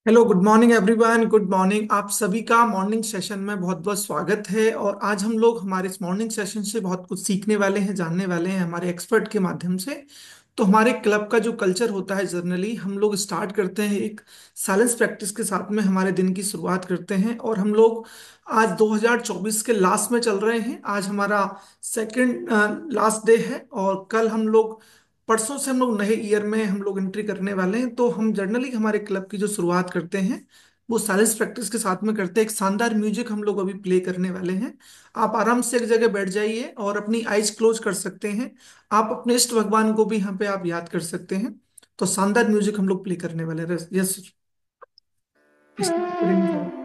Hello, good morning everyone. Good morning. आप सभी का मॉर्निंग सेशन में बहुत बहुत स्वागत है। और आज हम लोग हमारे इस मॉर्निंग सेशन से बहुत कुछ सीखने वाले हैं, जानने वाले हैं हमारे एक्सपर्ट के माध्यम से। तो हमारे क्लब का जो कल्चर होता है, जनरली हम लोग स्टार्ट करते हैं एक साइलेंस प्रैक्टिस के साथ में, हमारे दिन की शुरुआत करते हैं। और हम लोग आज 2024 के लास्ट में चल रहे हैं। आज हमारा सेकंड लास्ट डे है और कल हम लोग, परसों से हम लोग नए ईयर में हम लोग एंट्री करने वाले हैं। तो हम जनरली हमारे क्लब की जो शुरुआत करते हैं वो साइलेंस प्रैक्टिस के साथ में करते हैं। एक शानदार म्यूजिक हम लोग अभी प्ले करने वाले हैं। आप आराम से एक जगह बैठ जाइए और अपनी आइज क्लोज कर सकते हैं। आप अपने इष्ट भगवान को भी यहाँ पे आप याद कर सकते हैं। तो शानदार म्यूजिक हम लोग प्ले करने वाले हैं। यस, स्टार्ट करेंगे सर।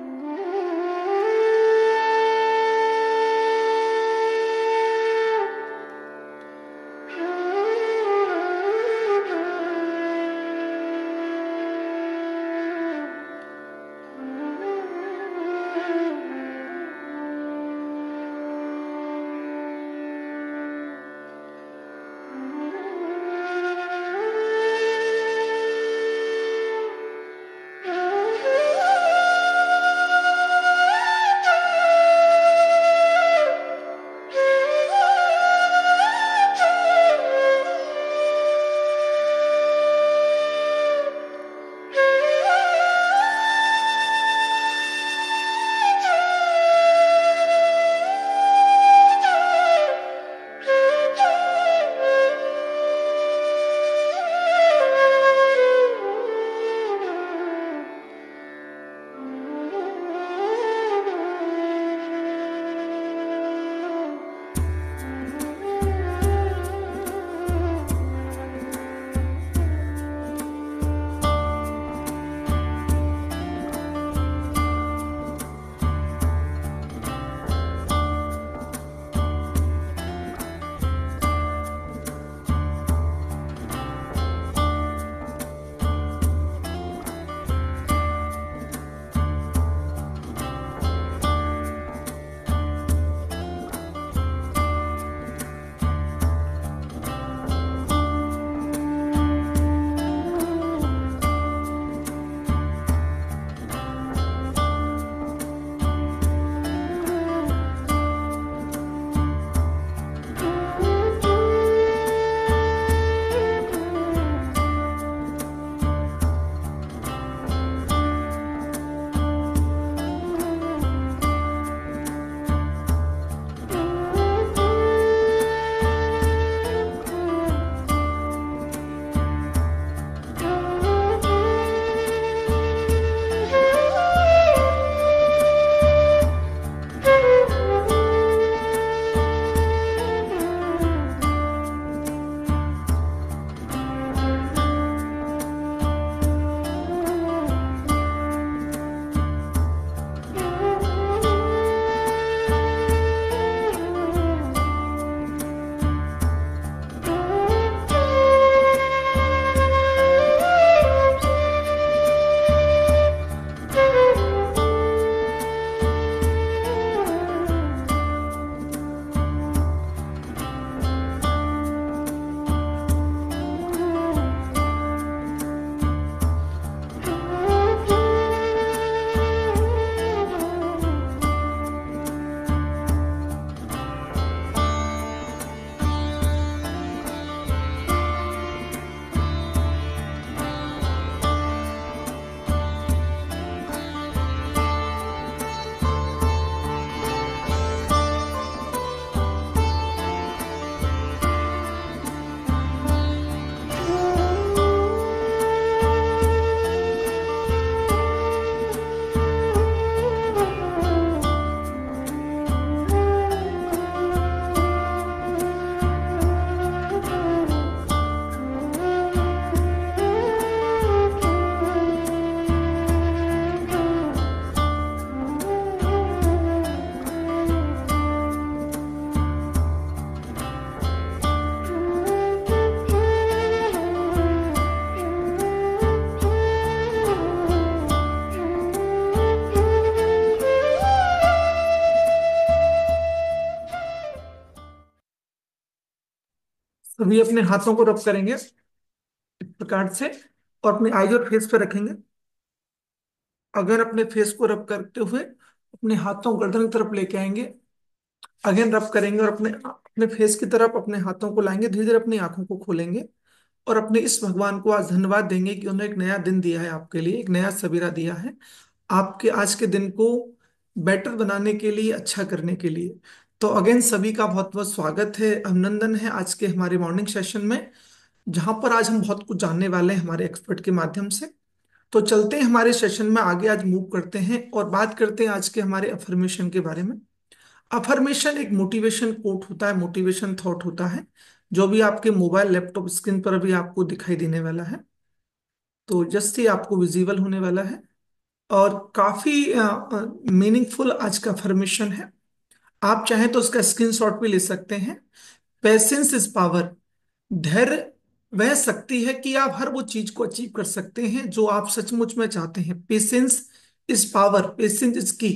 अभी अपने हाथों को रब करेंगे इस प्रकार से और अपने आईज और फेस पे रखेंगे। अगेन अपने फेस को रब करते हुए अपने हाथों गर्दन की तरफ लेके आएंगे। अगेन रब करेंगे और अपने अपने फेस की तरफ अपने हाथों को लाएंगे। धीरे धीरे अपनी आंखों को खोलेंगे और अपने इस भगवान को आज धन्यवाद देंगे कि उन्होंने एक नया दिन दिया है, आपके लिए एक नया सवेरा दिया है, आपके आज के दिन को बेटर बनाने के लिए, अच्छा करने के लिए। तो अगेन सभी का बहुत बहुत स्वागत है, अभिनंदन है आज के हमारे मॉर्निंग सेशन में, जहां पर आज हम बहुत कुछ जानने वाले हैं हमारे एक्सपर्ट के माध्यम से। तो चलते हैं हमारे सेशन में आगे, आज मूव करते हैं और बात करते हैं आज के हमारे अफर्मेशन के बारे में। अफर्मेशन एक मोटिवेशन कोट होता है, मोटिवेशन थॉट होता है, जो भी आपके मोबाइल लैपटॉप स्क्रीन पर भी आपको दिखाई देने वाला है। तो जस्ट ही आपको विजिबल होने वाला है और काफी मीनिंगफुल आज का अफर्मेशन है। आप चाहें तो उसका स्क्रीनशॉट भी ले सकते हैं। Patience is power. धैर्य वह शक्ति है कि आप हर वो चीज को अचीव कर सकते हैं जो आप सचमुच में चाहते हैं। Patience is power, patience is की।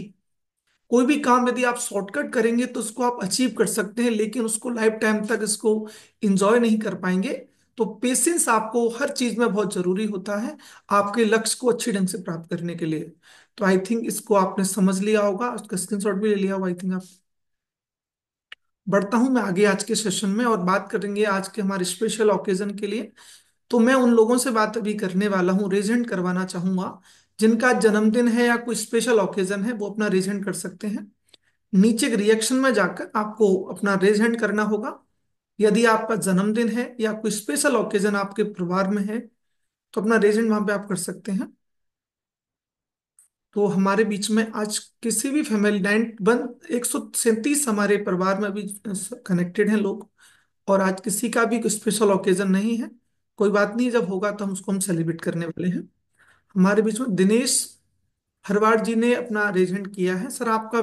कोई भी काम यदि आप शॉर्टकट करेंगे तो उसको आप अचीव कर सकते हैं, लेकिन उसको लाइफ टाइम तक इसको इंजॉय नहीं कर पाएंगे। तो पेशेंस आपको हर चीज में बहुत जरूरी होता है, आपके लक्ष्य को अच्छी ढंग से प्राप्त करने के लिए। तो आई थिंक इसको आपने समझ लिया होगा, उसका स्क्रीनशॉट भी ले लिया होगा आई थिंक आप। बढ़ता हूं मैं आगे आज के सेशन में और बात करेंगे आज के हमारे स्पेशल ओकेजन के लिए। तो मैं उन लोगों से बात अभी करने वाला हूँ, रेजेंट करवाना चाहूंगा, जिनका जन्मदिन है या कोई स्पेशल ओकेजन है, वो अपना रेजेंट कर सकते हैं। नीचे रिएक्शन में जाकर आपको अपना रेज हैंड करना होगा। यदि आपका जन्मदिन है या कोई स्पेशल ओकेजन आपके परिवार में है तो अपना रेज हैंड वहां पे आप कर सकते हैं। तो हमारे बीच में आज किसी भी फैमिली 137 हमारे परिवार में अभी कनेक्टेड हैं लोग, और आज किसी का भी कोई स्पेशल ओकेजन नहीं है। कोई बात नहीं, जब होगा तो हम उसको हम सेलिब्रेट करने वाले हैं। हमारे बीच में दिनेश हरवाड़ जी ने अपना रेज हैंड किया है। सर आपका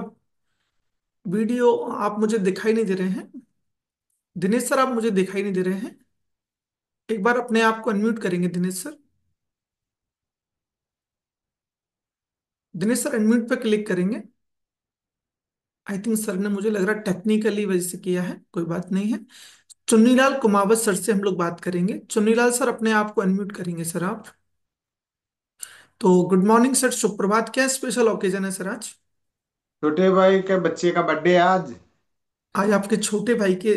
वीडियो आप मुझे दिखाई नहीं दे रहे हैं। दिनेश सर आप मुझे दिखाई नहीं दे रहे हैं। एक बार अपने आप को अनम्यूट करेंगे Dinesh sir. Dinesh sir unmute पे क्लिक करेंगे। आई थिंक सर ने, मुझे लग रहा है टेक्निकली वजह से किया है, कोई बात नहीं है। चुन्नीलाल कुमावत सर से हम लोग बात करेंगे। चुन्नीलाल सर अपने आप को अनम्यूट करेंगे सर आप। तो गुड मॉर्निंग सर, सुप्रभात। क्या स्पेशल ओकेजन है सर आज? छोटे भाई के बच्चे का बर्थडे है आज। आज आपके छोटे भाई के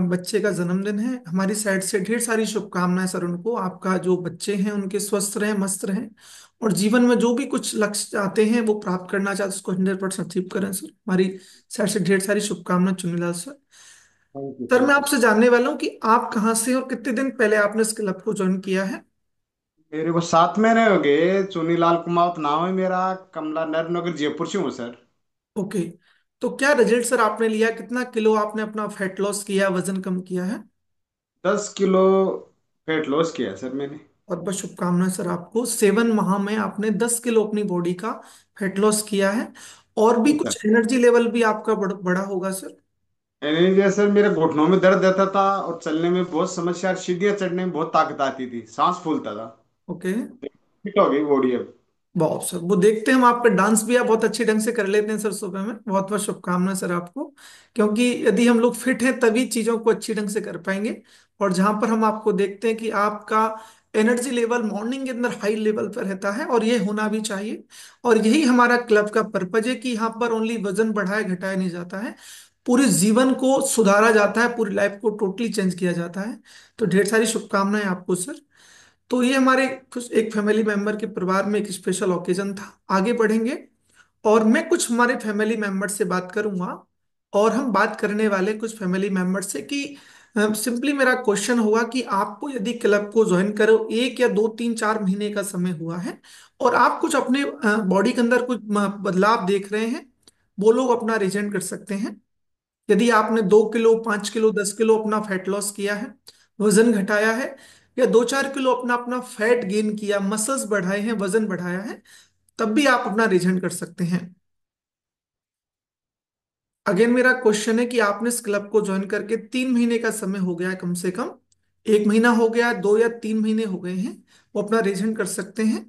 बच्चे का जन्मदिन है। हमारी साइड से ढेर सारी शुभकामनाएं सर उनको। आपका जो बच्चे हैं उनके स्वस्थ रहें, मस्त रहें, और जीवन में जो भी कुछ लक्ष्य चाहते हैं वो प्राप्त करना चाहते हैं उसको 100% अचीव करें सर। हमारी साइड से ढेर सारी शुभकामनाएं Chunilal sir. Thank you sir मैं थैंक यू। आपसे जानने वाला हूँ कि आप कहाँ से और कितने दिन पहले आपने इस क्लब को ज्वाइन किया है? मेरे को 7 महीने हो गए। चुनीलाल कुमावत नाम है मेरा। कमला नर नगर जयपुर से हूँ सर। ओके। तो क्या रिजल्ट सर आपने लिया, कितना किलो आपने अपना फैट लॉस किया, वजन कम किया है? 10 किलो वेट लॉस किया है सर मैंने। और बस शुभकामनाएं सर आपको। 7 माह में आपने 10 किलो अपनी बॉडी का फैट लॉस किया है। और भी जी सर। कुछ एनर्जी लेवल भी आपका बड़ा होगा सर। एनीमिया सर, मेरे घुटनों में दर्द रहता था और चलने में बहुत समस्या, सीढ़ियाँ चढ़ने में बहुत ताकत आती थी, सांस फूलता था। ओके। फिट हो गई बॉडी अब। बहुत सर, वो देखते हैं हम आपका डांस भी आप बहुत अच्छी ढंग से कर लेते हैं सर सुबह में। बहुत बहुत शुभकामनाएं सर आपको। क्योंकि यदि हम लोग फिट हैं तभी चीजों को अच्छी ढंग से कर पाएंगे। और जहां पर हम आपको देखते हैं कि आपका एनर्जी लेवल मॉर्निंग के अंदर हाई लेवल पर रहता है, और ये होना भी चाहिए। और यही हमारा क्लब का पर्पज है कि यहाँ पर ओनली वजन बढ़ाया घटाया नहीं जाता है, पूरे जीवन को सुधारा जाता है, पूरी लाइफ को टोटली चेंज किया जाता है। तो ढेर सारी शुभकामनाएं आपको सर। तो ये हमारे कुछ एक फैमिली मेंबर के परिवार में एक स्पेशल ओकेजन था। आगे बढ़ेंगे और मैं कुछ हमारे फैमिली मेंबर से बात करूंगा, और हम बात करने वाले कुछ फैमिली मेंबर से कि सिंपली मेरा क्वेश्चन होगा कि आपको यदि क्लब को ज्वाइन करो 1 या 2 3 4 महीने का समय हुआ है, और आप कुछ अपने बॉडी के अंदर कुछ बदलाव देख रहे हैं, वो लोग अपना रिजेंट कर सकते हैं। यदि आपने 2 किलो, 5 किलो, 10 किलो अपना फैट लॉस किया है, वजन घटाया है, या 2 4 किलो अपना अपना फैट गेन किया, मसल्स बढ़ाए हैं, वजन बढ़ाया है, तब भी आप अपना रिजेंट कर सकते हैं। अगेन मेरा क्वेश्चन है कि आपने इस क्लब को ज्वाइन करके 3 महीने का समय हो गया है कम से कम, 1 महीना हो गया, 2 या 3 महीने हो गए हैं, वो अपना रिजेंट कर सकते हैं।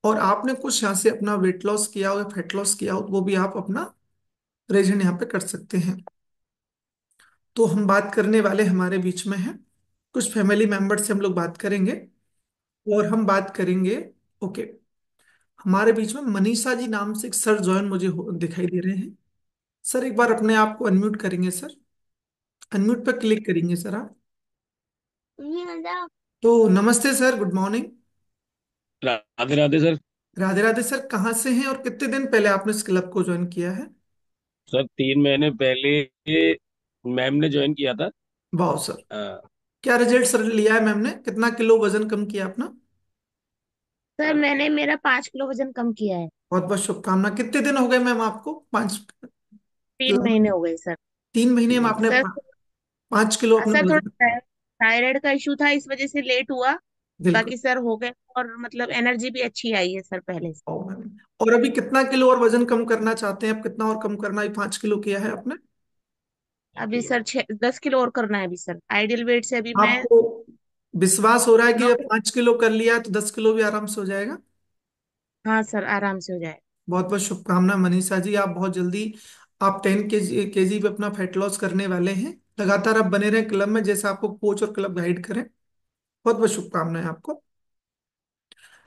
और आपने कुछ यहाँ से अपना वेट लॉस किया हो या फैट लॉस किया हो, वो भी आप अपना रिजेंट यहाँ पे कर सकते हैं। तो हम बात करने वाले हमारे बीच में है कुछ फैमिली मेंबर से हम लोग बात करेंगे, और हम बात करेंगे। ओके। हमारे बीच में मनीषा जी नाम से एक सर ज्वाइन मुझे दिखाई दे रहे हैं। सर एक बार अपने आप को अनम्यूट करेंगे सर। अनम्यूट पर क्लिक करेंगे सर आप। तो नमस्ते sir, good morning. Radhe Radhe sir. Radhe Radhe sir, कहाँ से हैं और कितने दिन पहले आपने इस क्लब को ज्वाइन किया है? सर 3 महीने पहले मैम ने ज्वाइन किया था। वाह सर। हाँ, क्या रिजल्ट सर लिया है मैम ने? कितना किलो वजन कम किया अपना? सर मैंने मेरा 5 किलो वजन कम किया है। बहुत बहुत शुभकामना। कितने दिन हो गए मैम आपको? 3 महीने हो गए सर। 3 महीने में आपने सर 5 किलो अपना सर वजन? थोड़ा थायराइड का इशू था, इस वजह से लेट हुआ। बिल्कुल। बाकी सर हो गए। और मतलब एनर्जी भी अच्छी आई है सर पहले से। और अभी कितना किलो और वजन कम करना चाहते हैं आप? कितना और कम करना है? 5 किलो किया है आपने। अभी सर 10 किलो और करना है अभी सर, आइडियल वेट से अभी मैं आपको विश्वास हो रहा है कि नौ। अब 5 किलो कर लिया तो 10 किलो भी आराम से हो जाएगा? हाँ सर, आराम से हो जाए। बहुत बहुत शुभकामना मनीषा जी, आप बहुत जल्दी आप 10 केजी पे अपना फैट लॉस करने वाले हैं। लगातार आप बने रहें क्लब में, जैसे आपको कोच और क्लब गाइड करें। बहुत बहुत शुभकामनाएं आपको।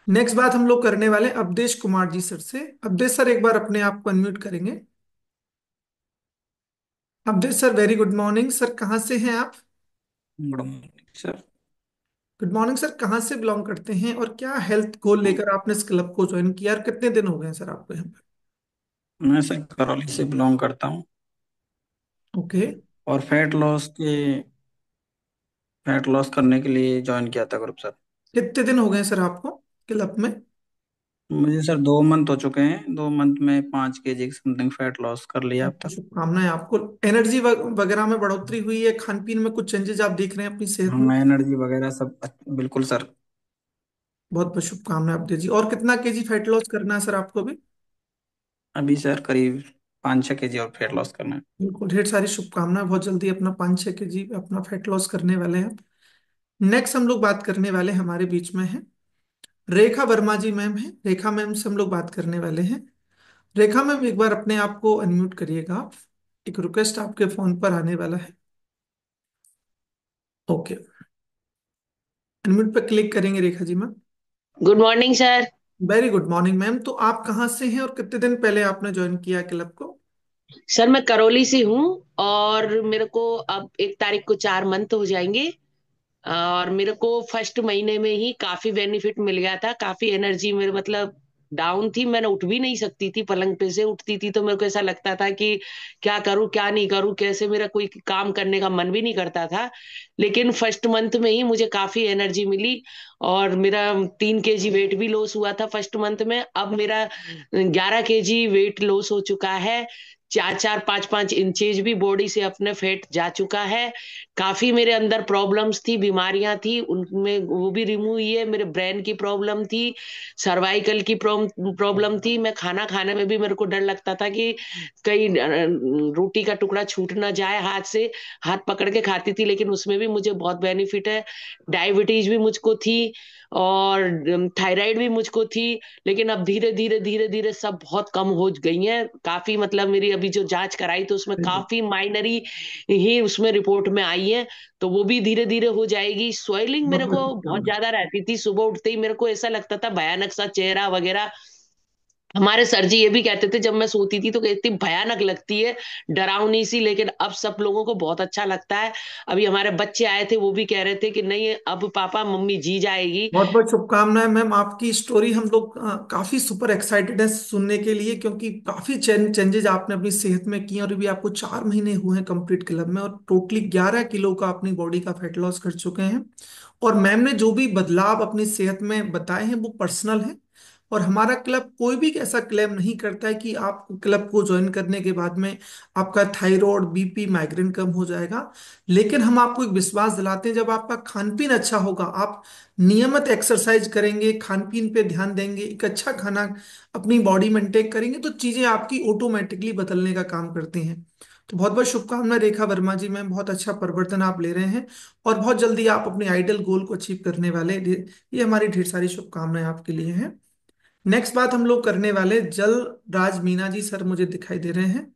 नेक्स्ट बात हम लोग करने वाले हैं अवधेश कुमार जी सर से। अवधेश सर एक बार अपने आप को अनम्यूट करेंगे। Avdhesh sir, very good morning sir, कहाँ से हैं आप? Good morning sir. Good morning sir, कहाँ से बिलोंग करते हैं और क्या हेल्थ गोल लेकर आपने इस क्लब को ज्वाइन किया और कितने दिन हो गए हैं सर आपको यहाँ पर? मैं सर करौली से बिलोंग करता हूँ ओके। और फैट लॉस करने के लिए ज्वाइन किया था ग्रुप सर। कितने दिन हो गए हैं सर आपको क्लब में? मुझे सर 2 मंथ हो चुके हैं। 2 मंथ में 5 kg समथिंग फैट लॉस कर लिया अब तक। शुभकामनाएं आपको। एनर्जी वगैरह में बढ़ोतरी हुई है? खान पीन में कुछ चेंजेस आप देख रहे हैं अपनी सेहत में? हम एनर्जी वगैरह सब बिल्कुल सर। बहुत बहुत शुभकामनाएं आप जी। और कितना केजी फैट लॉस करना है सर आपको भी? अभी सर करीब 5-6 kg और फैट लॉस करना है। बिल्कुल, ढेर सारी शुभकामनाएं। बहुत जल्दी अपना 5-6 केजी अपना फैट लॉस करने वाले हैं। नेक्स्ट हम लोग बात करने वाले हैं, हमारे बीच में है रेखा वर्मा जी मैम है। रेखा मैम से हम लोग बात करने वाले हैं। रेखा मैम एक बार अपने आप को अनम्यूट करिएगा आप। एक रिक्वेस्ट आपके फोन पर आने वाला है। ओके, अनम्यूट पर क्लिक करेंगे Rekha ji ma'am. Good morning sir. Very good morning ma'am. तो आप कहाँ से हैं और कितने दिन पहले आपने ज्वाइन किया क्लब को? सर मैं करौली से हूँ और मेरे को अब 1 तारीख को 4 मंथ हो जाएंगे। और मेरे को फर्स्ट महीने में ही काफी बेनिफिट मिल गया था, काफी एनर्जी मेरे मतलब डाउन थी, मैंने उठ भी नहीं सकती थी, पलंग पे से उठती थी तो मेरे को ऐसा लगता था कि क्या करूं क्या नहीं करूं, कैसे मेरा कोई काम करने का मन भी नहीं करता था। लेकिन फर्स्ट मंथ में ही मुझे काफी एनर्जी मिली और मेरा 3 kg वेट भी लॉस हुआ था फर्स्ट मंथ में। अब मेरा 11 kg वेट लॉस हो चुका है। 4-4 5-5 इंचेज भी बॉडी से अपने फैट जा चुका है। काफी मेरे अंदर प्रॉब्लम्स थी, बीमारियां थी, उनमें वो भी रिमूव हुई है। मेरे ब्रेन की प्रॉब्लम थी, सर्वाइकल की प्रॉब्लम थी। मैं खाना खाने में भी मेरे को डर लगता था कि कहीं रोटी का टुकड़ा छूट ना जाए हाथ से, हाथ पकड़ के खाती थी, लेकिन उसमें भी मुझे बहुत बेनिफिट है। डायबिटीज भी मुझको थी और थायराइड भी मुझको थी। लेकिन अब धीरे धीरे धीरे धीरे सब बहुत कम हो गई है। काफी मतलब मेरी अभी जो जांच कराई तो उसमें काफी माइनरी ही उसमें रिपोर्ट में आई है, तो वो भी धीरे धीरे हो जाएगी। स्वेलिंग बहुत मेरे बहुत को बहुत शुभकामनाएं। ज्यादा रहती थी, सुबह उठते ही मेरे को ऐसा लगता था भयानक सा चेहरा वगैरह। हमारे सर जी ये भी कहते थे जब मैं सोती थी तो कहती भयानक लगती है, डरावनी सी, लेकिन अब सब लोगों को बहुत अच्छा लगता है। अभी हमारे बच्चे आए थे वो भी कह रहे थे कि नहीं अब पापा मम्मी जी जाएगी। बहुत बहुत शुभकामनाएं मैम। आपकी स्टोरी हम लोग काफी सुपर एक्साइटेड है सुनने के लिए, क्योंकि काफी चेंजेस आपने अपनी सेहत में किए और अभी आपको 4 महीने हुए हैं कंप्लीट क्लब में, और टोटली 11 किलो का अपनी बॉडी का फैट लॉस कर चुके हैं। और मैम ने जो भी बदलाव अपनी सेहत में बताए हैं वो पर्सनल है। और हमारा क्लब कोई भी ऐसा क्लेम नहीं करता है कि आप क्लब को ज्वाइन करने के बाद में आपका थायराइड, बीपी, माइग्रेन कम हो जाएगा। लेकिन हम आपको एक विश्वास दिलाते हैं, जब आपका खान पीन अच्छा होगा, आप नियमित एक्सरसाइज करेंगे, खान पीन पे ध्यान देंगे, एक अच्छा खाना अपनी बॉडी में टेक करेंगे, तो चीजें आपकी ऑटोमेटिकली बदलने का काम करती हैं। तो बहुत बहुत शुभकामनाएं रेखा वर्मा जी मैम, बहुत अच्छा परिवर्तन आप ले रहे हैं और बहुत जल्दी आप अपने आइडल गोल को अचीव करने वाले ये हमारी ढेर सारी शुभकामनाएं आपके लिए हैं। नेक्स्ट बात हम लोग करने वाले जलराज मीना जी सर मुझे दिखाई दे रहे हैं।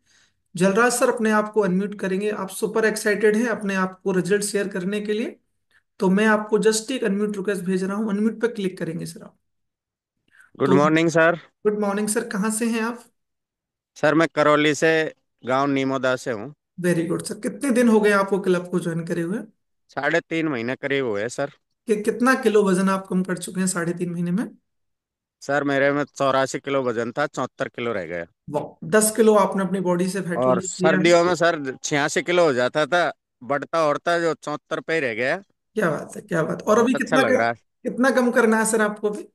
जलराज सर अपने आप को अनम्यूट करेंगे। आप सुपर एक्साइटेड हैं अपने आप को रिजल्ट शेयर करने के लिए? तो मैं आपको जस्ट एक अनम्यूट रिक्वेस्ट भेज रहा हूँ, अनम्यूट पे क्लिक करेंगे सर आप। गुड तो morning sir. Good morning sir, कहाँ से हैं आप? सर मैं करौली से, गांव नीमोदा से हूँ। Very good sir. कितने दिन हो गए आपको क्लब को ज्वाइन करे हुए? 3.5 महीने करीब हुए सर। कितना किलो वजन आप कम कर चुके हैं 3.5 महीने में? सर मेरे में 84 किलो वजन था, 74 किलो रह गया। वाह, 10 किलो आपने अपनी बॉडी से फैट और लॉस किया है। सर्दियों में सर 86 किलो हो जाता था, बढ़ता उड़ता जो 74 पे ही रह गया। क्या बात है, क्या बात। और अभी बहुत अच्छा लग रहा है। कितना कम करना है सर आपको अभी?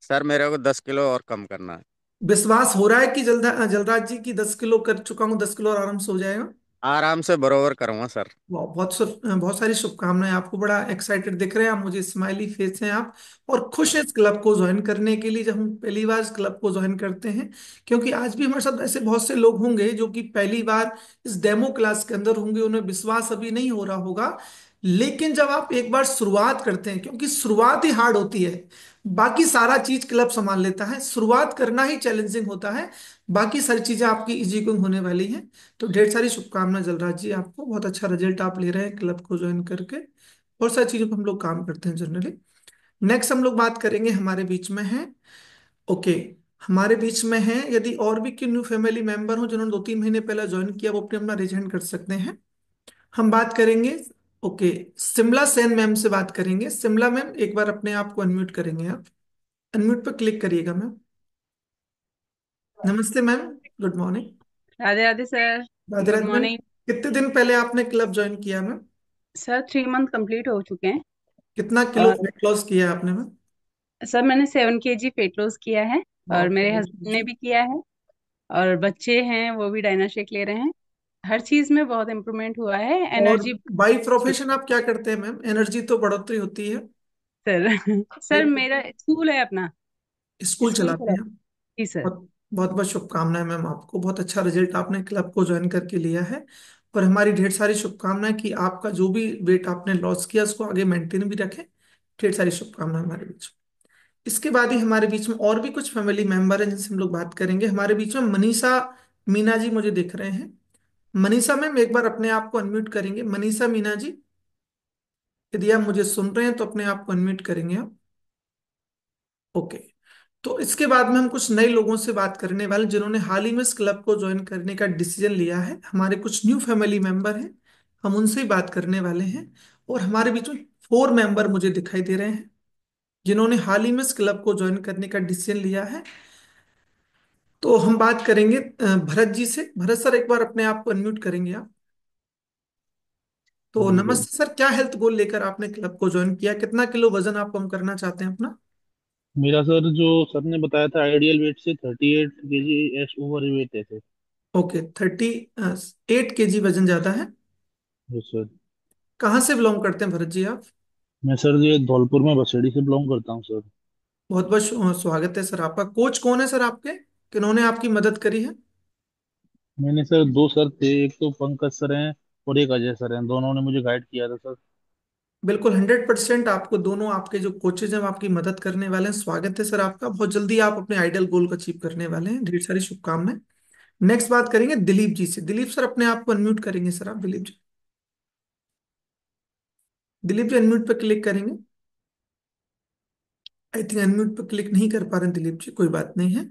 सर मेरे को 10 किलो और कम करना है। विश्वास हो रहा है कि जलराज जी की 10 किलो कर चुका हूँ, 10 किलो और आराम से हो जाएगा? आराम से बरोबर करूंगा सर। बहुत सारी शुभकामनाएं आपको। बड़ा एक्साइटेड दिख रहे हैं आप मुझे, स्माइली फेस हैं आप, और खुश हैं इस क्लब को ज्वाइन करने के लिए, जब हम पहली बार इस क्लब को ज्वाइन करते हैं। क्योंकि आज भी हमारे साथ ऐसे बहुत से लोग होंगे जो कि पहली बार इस डेमो क्लास के अंदर होंगे, उन्हें विश्वास अभी नहीं हो रहा होगा। लेकिन जब आप एक बार शुरुआत करते हैं, क्योंकि शुरुआत ही हार्ड होती है, बाकी सारा चीज क्लब संभाल लेता है, शुरुआत करना ही चैलेंजिंग होता है। बाकी सारी चीजें आपकी इजी गोइंग होने वाली हैं। तो ढेर सारी शुभकामनाएं जलराज जी आपको, बहुत अच्छा रिजल्ट आप ले रहे हैं क्लब को ज्वाइन करके। बहुत सारी चीजों पर हम लोग काम करते हैं जनरली। नेक्स्ट हम लोग बात करेंगे, हमारे बीच में है, ओके, हमारे बीच में है, यदि और भी कोई न्यू फैमिली मेंबर हो जिन्होंने 2-3 महीने पहले ज्वाइन किया, वो अपने अपना रेज हैंड कर सकते हैं। हम बात करेंगे, ओके, शिमला सेन मैम से बात करेंगे। शिमला मैम, एक बार अपने आप को अनम्यूट करेंगे आप? अनम्यूट पर क्लिक करिएगा मैम। नमस्ते ma'am, good morning. Radhe Radhe sir. Radhe good Radhe ma'am. Morning. कितने दिन पहले आपने क्लब ज्वाइन किया मैम? सर 3 मंथ कंप्लीट हो चुके हैं। कितना किलो और वेट लॉस किया है आपने मैम? सर मैंने 7 kg वेट लॉस किया है। और वाह, मेरे हस्बैंड ने भी किया है। और बच्चे हैं वो भी डायनाशेक ले रहे हैं। हर चीज में बहुत इम्प्रूवमेंट हुआ है, और एनर्जी। बाई प्रोफेशन आप क्या करते हैं मैम? एनर्जी तो बढ़ोतरी होती है। सर सर मेरा स्कूल है अपना। स्कूल स्कूल चलाते चला। हैं? जी सर। बहुत बहुत बहुत शुभकामनाएं मैम आपको, बहुत अच्छा रिजल्ट आपने क्लब को ज्वाइन करके लिया है। और हमारी ढेर सारी शुभकामनाएं कि आपका जो भी वेट आपने लॉस किया उसको आगे मेंटेन भी रखें। ढेर सारी शुभकामनाएं हमारे बीच में। इसके बाद ही हमारे बीच में और भी कुछ फैमिली मेंबर हैं जिनसे हम लोग बात करेंगे। हमारे बीच में मनीषा मीना जी मुझे दिख रहे हैं। मनीषा मैम, एक बार अपने आप को अनम्यूट करेंगे? मनीषा मीना जी, यदि आप मुझे सुन रहे हैं तो अपने आप को अनम्यूट करेंगे आप? ओके। तो इसके बाद में हम कुछ नए लोगों से बात करने वाले जिन्होंने हाल ही में इस क्लब को ज्वाइन करने का डिसीजन लिया है। हमारे कुछ न्यू फैमिली मेंबर हैं, हम उनसे ही बात करने वाले हैं। और हमारे बीच में 4 मेंबर मुझे दिखाई दे रहे हैं जिन्होंने हाल ही में इस क्लब को ज्वाइन करने का डिसीजन लिया है। तो हम बात करेंगे भरत जी से। भरत सर, एक बार अपने आप को अनम्यूट करेंगे आप? तो जी सर। नमस्ते सर, क्या हेल्थ गोल लेकर आपने क्लब को ज्वाइन किया? कितना किलो वजन आप कम करना चाहते हैं अपना? मेरा सर जो सर ने बताया था आइडियल वेट से 38 kg एस ओवर वेट है सर। ओके, 38 kg वजन ज्यादा है। Yes sir. कहाँ से बिलोंग करते हैं भरत जी आप? मैं सर ये धौलपुर में बसेड़ी से बिलोंग करता हूँ सर। बहुत बहुत स्वागत है सर आपका। कोच कौन है सर आपके, किन्होंने आपकी मदद करी है? मैंने सर दो सर थे, एक तो पंकज सर हैं और एक अजय सर हैं, दोनों ने मुझे गाइड किया था सर। बिल्कुल 100% आपको दोनों आपके जो कोचेज हैं वो आपकी मदद करने वाले हैं। स्वागत है सर आपका। बहुत जल्दी आप अपने आइडियल गोल को अचीव करने वाले हैं। ढेर सारी शुभकामनाएं। नेक्स्ट बात करेंगे दिलीप जी से। दिलीप सर, अपने आप को अनम्यूट करेंगे सर आप? दिलीप जी, दिलीप जी अनम्यूट पर क्लिक करेंगे? आई थिंक अनम्यूट पर क्लिक नहीं कर पा रहे हैं दिलीप जी, कोई बात नहीं है।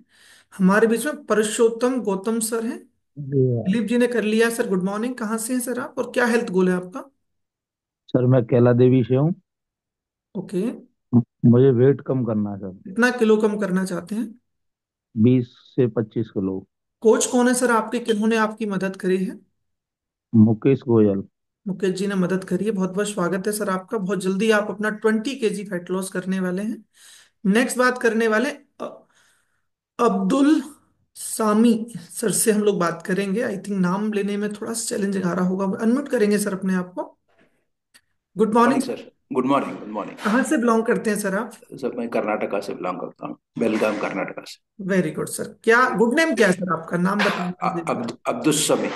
हमारे बीच में परसोत्तम गौतम सर हैं। जी दिलीप जी ने कर लिया सर। गुड मॉर्निंग, कहाँ से हैं सर आप और क्या हेल्थ गोल है आपका? सर, मैं कैला देवी से हूँ। ओके। मुझे वेट कम करना है सर। कितना किलो कम करना चाहते हैं? 20 से 25 किलो। कोच कौन है सर आपके, किन्होंने आपकी मदद करी है? मुकेश गोयल। मुकेश जी ने मदद करी है। बहुत बहुत स्वागत है सर आपका। बहुत जल्दी आप अपना 20 kg फैट लॉस करने वाले हैं। नेक्स्ट बात करने वाले अब्दुल सामी सर से हम लोग बात करेंगे। आई थिंक नाम लेने में थोड़ा सा चैलेंज आ रहा होगा। अनम्यूट करेंगे सर अपने आप को? Good morning. Morning sir. Good morning, good morning. कहाँ से बिलोंग करते हैं सर आप? सर मैं कर्नाटका से बिलोंग करता हूँ, बेलगाम कर्नाटका से। Very good sir. क्या गुड नेम क्या है सर आपका? नाम बताएं मुझे एक बार। अब्दुल समी।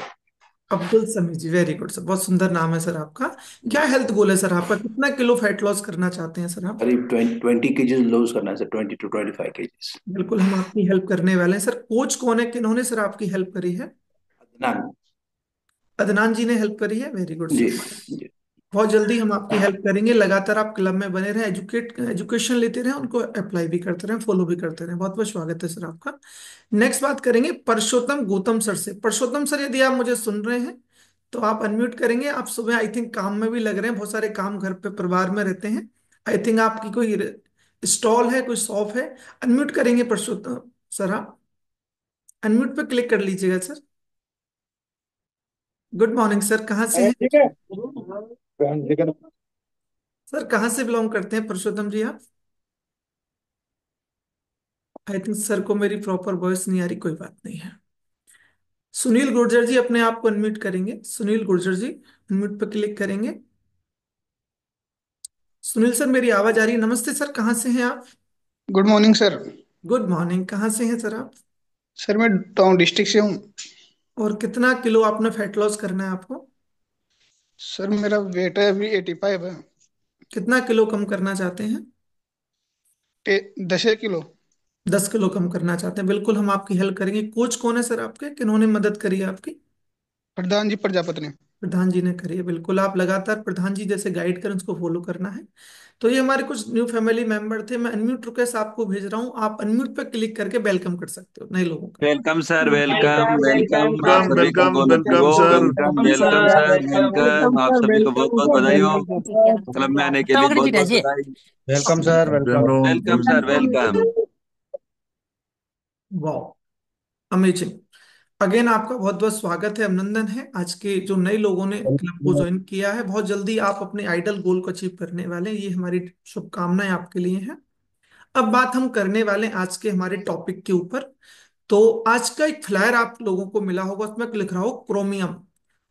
अब्दुल समी जी, वेरी गुड सर, बहुत सुंदर नाम है सर आपका। क्या हेल्थ गोल है सर आपका? कितना किलो फैट लॉस करना चाहते हैं सर आप? करीब 20 केजीज लूज करना है सर, 20 to 25 केजीज। बिल्कुल, हम आपकी हेल्प करने वाले हैं सर। कोच कौन है, किन्होंने सर आपकी हेल्प करी है? अदनान। अदनान जी ने हेल्प करी है। वेरी गुड जी सर। जी। बहुत जल्दी हम आपकी हेल्प करेंगे। लगातार आप क्लब में बने रहें, एजुकेशन लेते रहें, उनको अप्लाई भी करते रहें, फॉलो भी करते रहें। बहुत बहुत स्वागत है सर आपका। नेक्स्ट बात करेंगे परशोत्तम गौतम सर से। परशोत्तम सर, यदि आप मुझे सुन रहे हैं तो आप अनम्यूट करेंगे। आप सुबह आई थिंक काम में भी लग रहे हैं, बहुत सारे काम घर पे परिवार में रहते हैं। आई थिंक आपकी कोई स्टॉल है, कोई शॉप है। अनम्यूट करेंगे परशोत्तम सर आप। अनम्यूट पे क्लिक कर लीजिएगा सर। गुड मॉर्निंग सर, कहाँ से हैं? ठीक है। सर कहाँ से बिलोंग करते हैं परशोत्तम जी आप? आई थिंक सर को मेरी प्रॉपर वॉइस नहीं आ रही, कोई बात नहीं है। सुनील गुर्जर जी, अपने आप को अनम्यूट करेंगे। सुनील गुर्जर जी अनम्यूट पर क्लिक करेंगे। सुनील सर, मेरी आवाज आ रही है? नमस्ते सर, कहाँ से हैं आप? Good morning sir. Good morning, कहाँ से हैं सर आप? सर मैं टाउन डिस्ट्रिक्ट से हूँ। और कितना किलो आपने फैट लॉस करना है आपको? सर मेरा वेट है अभी 85 है। कितना किलो कम करना चाहते हैं? 10 किलो। 10 किलो कम करना चाहते हैं, बिल्कुल हम आपकी हेल्प करेंगे। कोच कौन है सर आपके, किन्होंने मदद करी है आपकी? प्रधान जी प्रजापति ने। प्रधान जी ने करी है, बिल्कुल आप लगातार प्रधान जी जैसे गाइड करें, उसको फॉलो करना है। तो ये हमारे कुछ न्यू फैमिली मेंबर थे। मैं अनम्यूट रिक्वेस्ट आपको भेज रहा हूँ, आप अनम्यूट पे क्लिक करके वेलकम कर सकते हो नए लोगों का। Welcome sir, welcome welcome welcome welcome. आप सर। सभी को वेलकम गोल वेलकम को sir. Welcome, welcome welcome sir. Sir, welcome. आप सभी को बहुत बहुत बधाई हो क्लब में आने के लिए, बहुत बहुत बधाई। Welcome sir, welcome. Welcome sir, welcome. वाह, अमेजिंग। अगेन आपका बहुत बहुत स्वागत है, अभिनंदन है। आज के जो नए लोगों ने क्लब को ज्वाइन किया है, बहुत जल्दी आप अपने आइडल गोल को अचीव करने वाले हैं, ये हमारी शुभकामनाएं आपके लिए हैं। अब बात हम करने वाले हैं आज के हमारे टॉपिक के ऊपर। तो आज का एक फ्लायर आप लोगों को मिला होगा, उसमें लिख रहा हो क्रोमियम।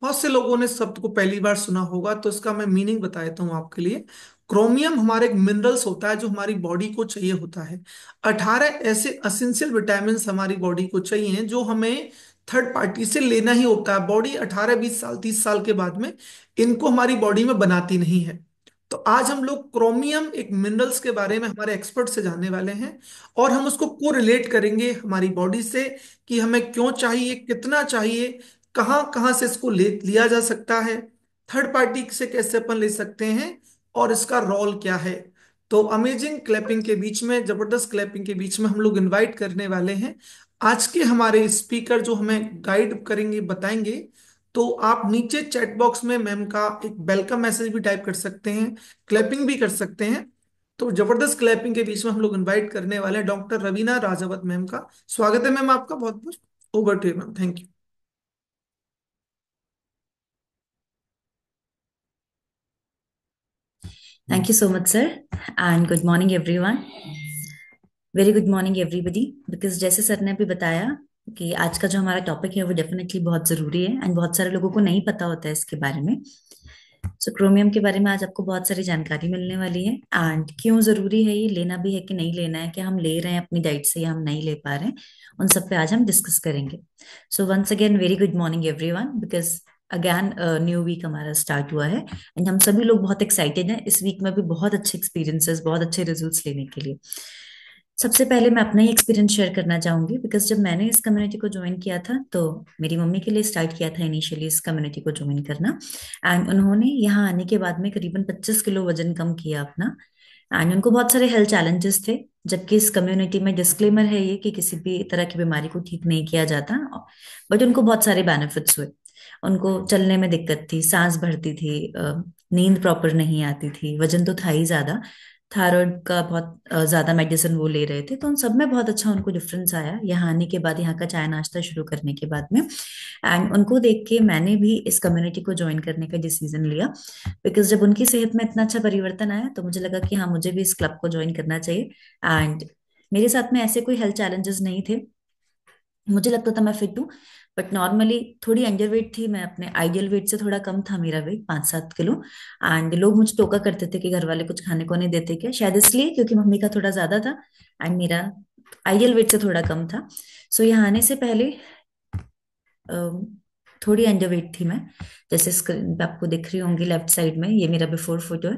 बहुत से लोगों ने शब्द को पहली बार सुना होगा, तो इसका मैं मीनिंग बता देता हूँ आपके लिए। क्रोमियम हमारे एक मिनरल्स होता है जो हमारी बॉडी को चाहिए होता है। 18 ऐसे असेंशियल विटामिन हमारी बॉडी को चाहिए जो हमें थर्ड पार्टी से लेना ही होता है। बॉडी 18 20 साल 30 साल के बाद में इनको हमारी बॉडी में बनाती नहीं है। तो आज हम लोग क्रोमियम एक मिनरल्स के बारे में हमारे एक्सपर्ट से जानने वाले हैं, और हम उसको को रिलेट करेंगे हमारी बॉडी से कि हमें क्यों चाहिए, कितना चाहिए, कहाँ कहाँ से इसको लिया जा सकता है, थर्ड पार्टी से कैसे अपन ले सकते हैं, और इसका रोल क्या है। तो अमेजिंग क्लैपिंग के बीच में, जबरदस्त क्लैपिंग के बीच में हम लोग इनवाइट करने वाले हैं आज के हमारे स्पीकर जो हमें गाइड करेंगे, बताएंगे। तो आप नीचे चैट बॉक्स में मैम का एक वेलकम मैसेज भी टाइप कर सकते हैं, क्लैपिंग भी कर सकते हैं। तो जबरदस्त क्लैपिंग के बीच में हम लोग इनवाइट करने वाले हैं डॉक्टर रवीना राजावत मैम का। स्वागत है मैम आपका, बहुत बहुत। Over to you ma'am, thank you. Thank you so much, sir. And good morning, everyone. Very good morning everybody. Because जैसे सर ने अभी बताया कि आज का जो हमारा टॉपिक है वो डेफिनेटली बहुत जरूरी है एंड बहुत सारे लोगों को नहीं पता होता है इसके बारे में। सो क्रोमियम के बारे में आज आपको बहुत सारी जानकारी मिलने वाली है एंड क्यों जरूरी है, ये लेना भी है कि नहीं लेना है, क्या हम ले रहे हैं अपनी डाइट से या हम नहीं ले पा रहे हैं, उन सब पे आज हम डिस्कस करेंगे। So once again very good morning everyone. Because again new week हमारा स्टार्ट हुआ है एंड हम सभी लोग बहुत एक्साइटेड हैं इस वीक में भी बहुत अच्छे एक्सपीरियंसेस, बहुत अच्छे रिजल्ट्स लेने के लिए। सबसे पहले मैं अपना ही एक्सपीरियंस शेयर करना चाहूंगी। बिकॉज जब मैंने इस कम्युनिटी को ज्वाइन किया था तो मेरी मम्मी के लिए स्टार्ट किया था इनिशियली इस कम्युनिटी को ज्वाइन करना, एंड उन्होंने यहाँ आने के बाद में करीबन 25 किलो वजन कम किया अपना। एंड उनको बहुत सारे हेल्थ चैलेंजेस थे, जबकि इस कम्युनिटी में डिस्क्लेमर है ये कि किसी भी तरह की बीमारी को ठीक नहीं किया जाता, बट उनको बहुत सारे बेनिफिट्स हुए। उनको चलने में दिक्कत थी, सांस भरती थी, नींद प्रॉपर नहीं आती थी, वजन तो था ही ज्यादा, थायराइड का बहुत ज्यादा मेडिसिन वो ले रहे थे। तो उन सब में बहुत अच्छा उनको डिफरेंस आया यहाँ आने के बाद, यहाँ का चाय नाश्ता शुरू करने के बाद में। एंड उनको देख के मैंने भी इस कम्युनिटी को ज्वाइन करने का डिसीजन लिया। बिकॉज जब उनकी सेहत में इतना अच्छा परिवर्तन आया तो मुझे लगा कि हाँ, मुझे भी इस क्लब को ज्वाइन करना चाहिए। एंड मेरे साथ में ऐसे कोई हेल्थ चैलेंजेस नहीं थे, मुझे लगता था मैं फिट हूँ, बट नॉर्मली थोड़ी अंडर वेट थी मैं, अपने आइडियल वेट से थोड़ा कम था मेरा वेट, 5-7 किलो। एंड लोग मुझे टोका करते थे कि घर वाले कुछ खाने को नहीं देते क्या, शायद इसलिए क्योंकि मम्मी का थोड़ा ज्यादा था एंड मेरा आइडियल वेट से थोड़ा कम था। सो यहाँ आने से पहले थोड़ी अंडर वेट थी मैं, जैसे स्क्रीन पे आपको दिख रही होंगी लेफ्ट साइड में, ये मेरा बिफोर फोटो है।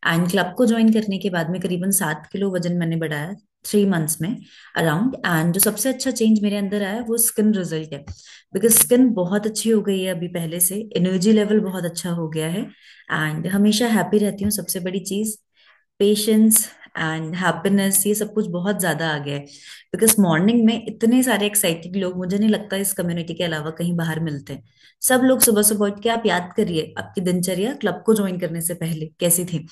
एंड क्लब को ज्वाइन करने के बाद में करीबन 7 किलो वजन मैंने बढ़ाया 3 मंथ्स में अराउंड। एंड जो सबसे अच्छा चेंज मेरे अंदर आया वो स्किन रिजल्ट है, बिकॉज स्किन बहुत अच्छी हो गई है अभी पहले से, एनर्जी लेवल बहुत अच्छा हो गया है, एंड हमेशा हैप्पी रहती हूँ। सबसे बड़ी चीज पेशेंस एंड हैप्पीनेस, ये सब कुछ बहुत ज्यादा आ गया है, बिकॉज मॉर्निंग में इतने सारे एक्साइटेड लोग मुझे नहीं लगता इस कम्युनिटी के अलावा कहीं बाहर मिलते हैं। सब लोग सुबह सुबह उठ के, आप याद करिए आपकी दिनचर्या क्लब को ज्वाइन करने से पहले कैसी थी।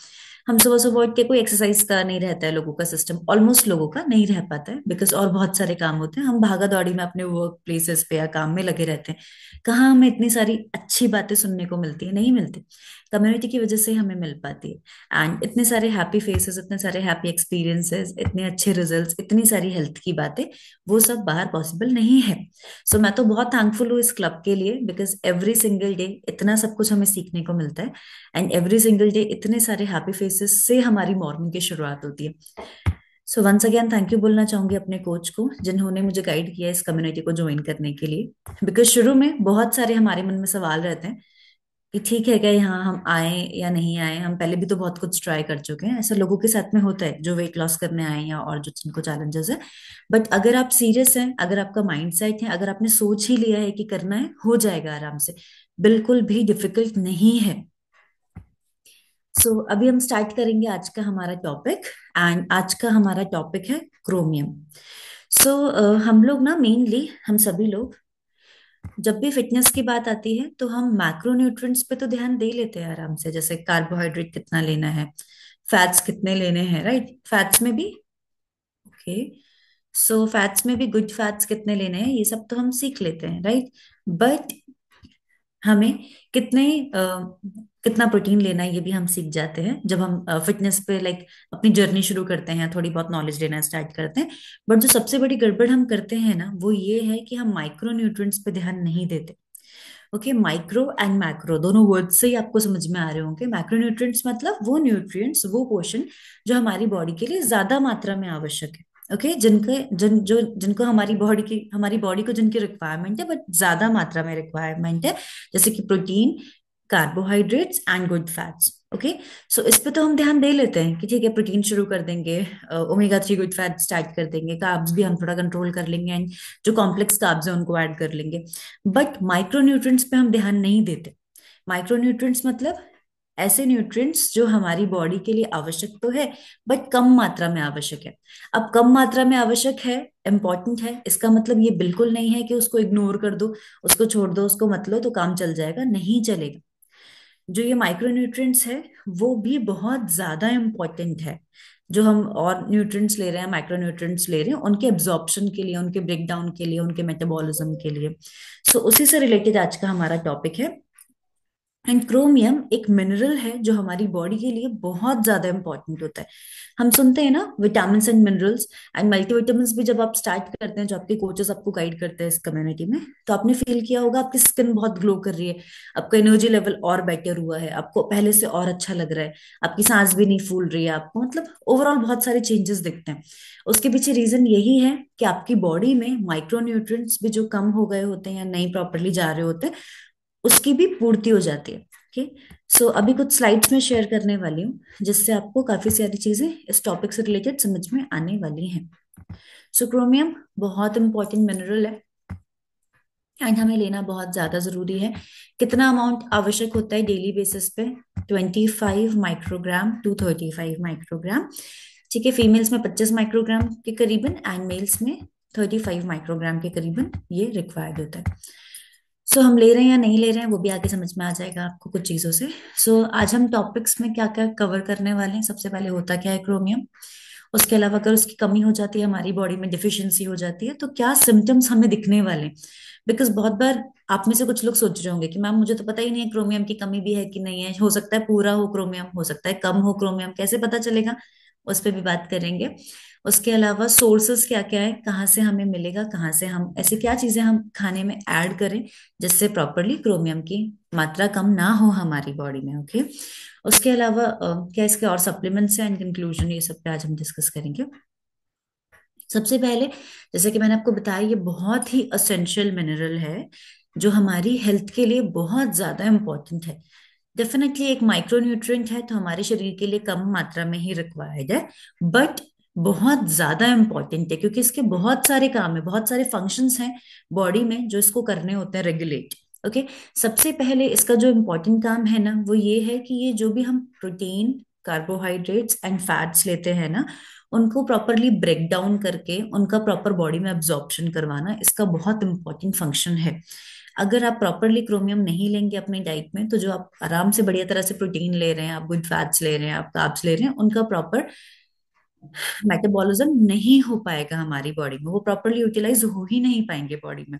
हम सुबह सुबह उठ के, कोई एक्सरसाइज का नहीं रहता है लोगों का सिस्टम, ऑलमोस्ट लोगों का नहीं रह पाता है, बिकॉज और बहुत सारे काम होते हैं, हम भागा दौड़ी में अपने वर्क प्लेसेस पे या काम में लगे रहते हैं। कहाँ हमें इतनी सारी अच्छी बातें सुनने को मिलती है, नहीं मिलती। कम्युनिटी की वजह से हमें मिल पाती है, एंड इतने सारे हैप्पी फेसेस, इतने सारे हैप्पी एक्सपीरियंसेस, इतने अच्छे रिजल्ट्स, इतनी सारी हेल्थ की बातें, वो सब बाहर पॉसिबल नहीं है। सो मैं तो बहुत थैंकफुल हूँ इस क्लब के लिए, बिकॉज एवरी सिंगल डे इतना सब कुछ हमें सीखने को मिलता है, एंड एवरी सिंगल डे इतने सारे हैप्पी फेसेस से हमारी मॉर्निंग की शुरुआत होती है। So once again thank you बोलना चाहूंगी अपने कोच को, जिन्होंने मुझे गाइड किया इस कम्युनिटी को ज्वाइन करने के लिए। बिकॉज शुरू में बहुत सारे हमारे मन में सवाल रहते हैं कि ठीक है क्या यहाँ हम आए या नहीं आए, हम पहले भी तो बहुत कुछ ट्राई कर चुके हैं, ऐसा लोगों के साथ में होता है जो वेट लॉस करने आए या और जो जिनको चैलेंजेस है। बट अगर आप सीरियस हैं, अगर आपका माइंड सेट है, अगर आपने सोच ही लिया है कि करना है, हो जाएगा आराम से, बिल्कुल भी डिफिकल्ट नहीं है। अभी हम स्टार्ट करेंगे आज का हमारा टॉपिक, एंड आज का हमारा टॉपिक है क्रोमियम। हम लोग ना मेनली, हम सभी लोग जब भी फिटनेस की बात आती है तो हम मैक्रोन्यूट्रिएंट्स पे तो ध्यान दे लेते हैं आराम से, जैसे कार्बोहाइड्रेट कितना लेना है, फैट्स कितने लेने हैं, राइट। फैट्स में भी ओके, फैट्स में भी गुड फैट्स कितने लेने हैं, ये सब तो हम सीख लेते हैं, राइट। बट हमें कितने कितना प्रोटीन लेना है ये भी हम सीख जाते हैं जब हम फिटनेस पे लाइक अपनी जर्नी शुरू करते हैं, थोड़ी बहुत नॉलेज लेना स्टार्ट करते हैं। बट जो सबसे बड़ी गड़बड़ हम करते हैं ना, वो ये है कि हम माइक्रो न्यूट्रिएंट्स पे ध्यान नहीं देते। ओके, माइक्रो एंड मैक्रो दोनों वर्ड से ही आपको समझ में आ रहे होंगे। मैक्रो न्यूट्रिएंट्स मतलब वो न्यूट्रिएंट्स, वो पोर्शन जो हमारी बॉडी के लिए ज्यादा मात्रा में आवश्यक है। ओके, जिनको हमारी बॉडी को जिनकी रिक्वायरमेंट है, बट ज्यादा मात्रा में रिक्वायरमेंट है, जैसे कि protein, carbohydrates and good fats. Okay, इस पे तो हम ध्यान दे लेते हैं कि ठीक है प्रोटीन शुरू कर देंगे, ओमेगा 3 गुड फैट स्टार्ट कर देंगे, कार्ब्स भी हम थोड़ा कंट्रोल कर लेंगे, एंड जो कॉम्प्लेक्स कार्ब्स है उनको ऐड कर लेंगे। बट माइक्रो न्यूट्रिएंट्स पे हम ध्यान नहीं देते। माइक्रो न्यूट्रिएंट्स मतलब ऐसे न्यूट्रिएंट्स जो हमारी बॉडी के लिए आवश्यक तो है, बट कम मात्रा में आवश्यक है। अब कम मात्रा में आवश्यक है, इंपॉर्टेंट है, इसका मतलब ये बिल्कुल नहीं है कि उसको इग्नोर कर दो, उसको छोड़ दो, उसको मत लो तो काम चल जाएगा, नहीं चलेगा। जो ये माइक्रो न्यूट्रिएंट्स है वो भी बहुत ज्यादा इंपॉर्टेंट है। जो हम और न्यूट्रिएंट्स ले रहे हैं, माइक्रो न्यूट्रिएंट्स ले रहे हैं, उनके एब्जॉर्प्शन के लिए, उनके ब्रेक डाउन के लिए, उनके मेटाबॉलिज्म के लिए। उसी से रिलेटेड आज का हमारा टॉपिक है। एंड क्रोमियम एक मिनरल है जो हमारी बॉडी के लिए बहुत ज्यादा इंपॉर्टेंट होता है। हम सुनते हैं ना vitamin and minerals and multivitamins भी, जब आप स्टार्ट करते हैं, जो आपके कोचेस आपको गाइड करते हैं इस कम्युनिटी में, तो आपने फील किया होगा आपकी स्किन बहुत ग्लो कर रही है, आपका एनर्जी लेवल और बेटर हुआ है, आपको पहले से और अच्छा लग रहा है, आपकी सांस भी नहीं फूल रही है, आपको मतलब ओवरऑल बहुत सारे चेंजेस दिखते हैं। उसके पीछे रीजन यही है कि आपकी बॉडी में माइक्रो न्यूट्रिएंट्स भी जो कम हो गए होते हैं या नहीं प्रॉपरली जा रहे होते, उसकी भी पूर्ति हो जाती है। ओके, अभी कुछ स्लाइड्स में शेयर करने वाली हूँ जिससे आपको काफी सारी चीजें इस टॉपिक से रिलेटेड समझ में आने वाली हैं। क्रोमियम बहुत इंपॉर्टेंट मिनरल है एंड हमें लेना बहुत ज्यादा जरूरी है। कितना अमाउंट आवश्यक होता है डेली बेसिस पे? 25 माइक्रोग्राम टू 35 माइक्रोग्राम। ठीक है, फीमेल्स में 25 माइक्रोग्राम के करीबन एंड मेल्स में 35 माइक्रोग्राम के करीबन ये रिक्वायर्ड होता है। हम ले रहे हैं या नहीं ले रहे हैं वो भी आगे समझ में आ जाएगा आपको कुछ चीजों से। आज हम टॉपिक्स में क्या क्या कवर करने वाले हैं। सबसे पहले होता क्या है क्रोमियम, उसके अलावा अगर उसकी कमी हो जाती है, हमारी बॉडी में डिफिशियंसी हो जाती है, तो क्या सिम्टम्स हमें दिखने वाले। बिकॉज बहुत बार आप में से कुछ लोग सोच रहे होंगे कि मैम मुझे तो पता ही नहीं है क्रोमियम की कमी भी है कि नहीं है, हो सकता है पूरा हो क्रोमियम, हो सकता है कम हो क्रोमियम, कैसे पता चलेगा, उस पर भी बात करेंगे। उसके अलावा सोर्सेस क्या क्या है, कहाँ से हमें मिलेगा, कहाँ से हम ऐसी क्या चीजें हम खाने में ऐड करें जिससे प्रॉपरली क्रोमियम की मात्रा कम ना हो हमारी बॉडी में। ओके, उसके अलावा क्या इसके और सप्लीमेंट्स हैं एंड कंक्लूजन, ये सब पे आज हम डिस्कस करेंगे। सबसे पहले जैसे कि मैंने आपको बताया, ये बहुत ही असेंशियल मिनरल है जो हमारी हेल्थ के लिए बहुत ज्यादा इंपॉर्टेंट है। डेफिनेटली एक माइक्रो न्यूट्रिएंट है तो हमारे शरीर के लिए कम मात्रा में ही रिक्वायर्ड है, बट बहुत ज्यादा इंपॉर्टेंट है, क्योंकि इसके बहुत सारे काम है, बहुत सारे फंक्शंस हैं बॉडी में जो इसको करने होते हैं रेगुलेट। ओके, सबसे पहले इसका जो इम्पोर्टेंट काम है ना वो ये है कि ये जो भी हम प्रोटीन, कार्बोहाइड्रेट्स एंड फैट्स लेते हैं ना, उनको प्रॉपरली ब्रेक डाउन करके उनका प्रॉपर बॉडी में अब्जॉर्प्शन करवाना इसका बहुत इंपॉर्टेंट फंक्शन है। अगर आप प्रॉपरली क्रोमियम नहीं लेंगे अपनी डाइट में, तो जो आप आराम से बढ़िया तरह से प्रोटीन ले रहे हैं, आप गुड फैट्स ले रहे हैं, आप कार्ब्स ले रहे हैं, उनका प्रॉपर मेटाबॉलिज्म नहीं हो पाएगा हमारी बॉडी में, वो प्रॉपरली यूटिलाइज हो ही नहीं पाएंगे बॉडी में।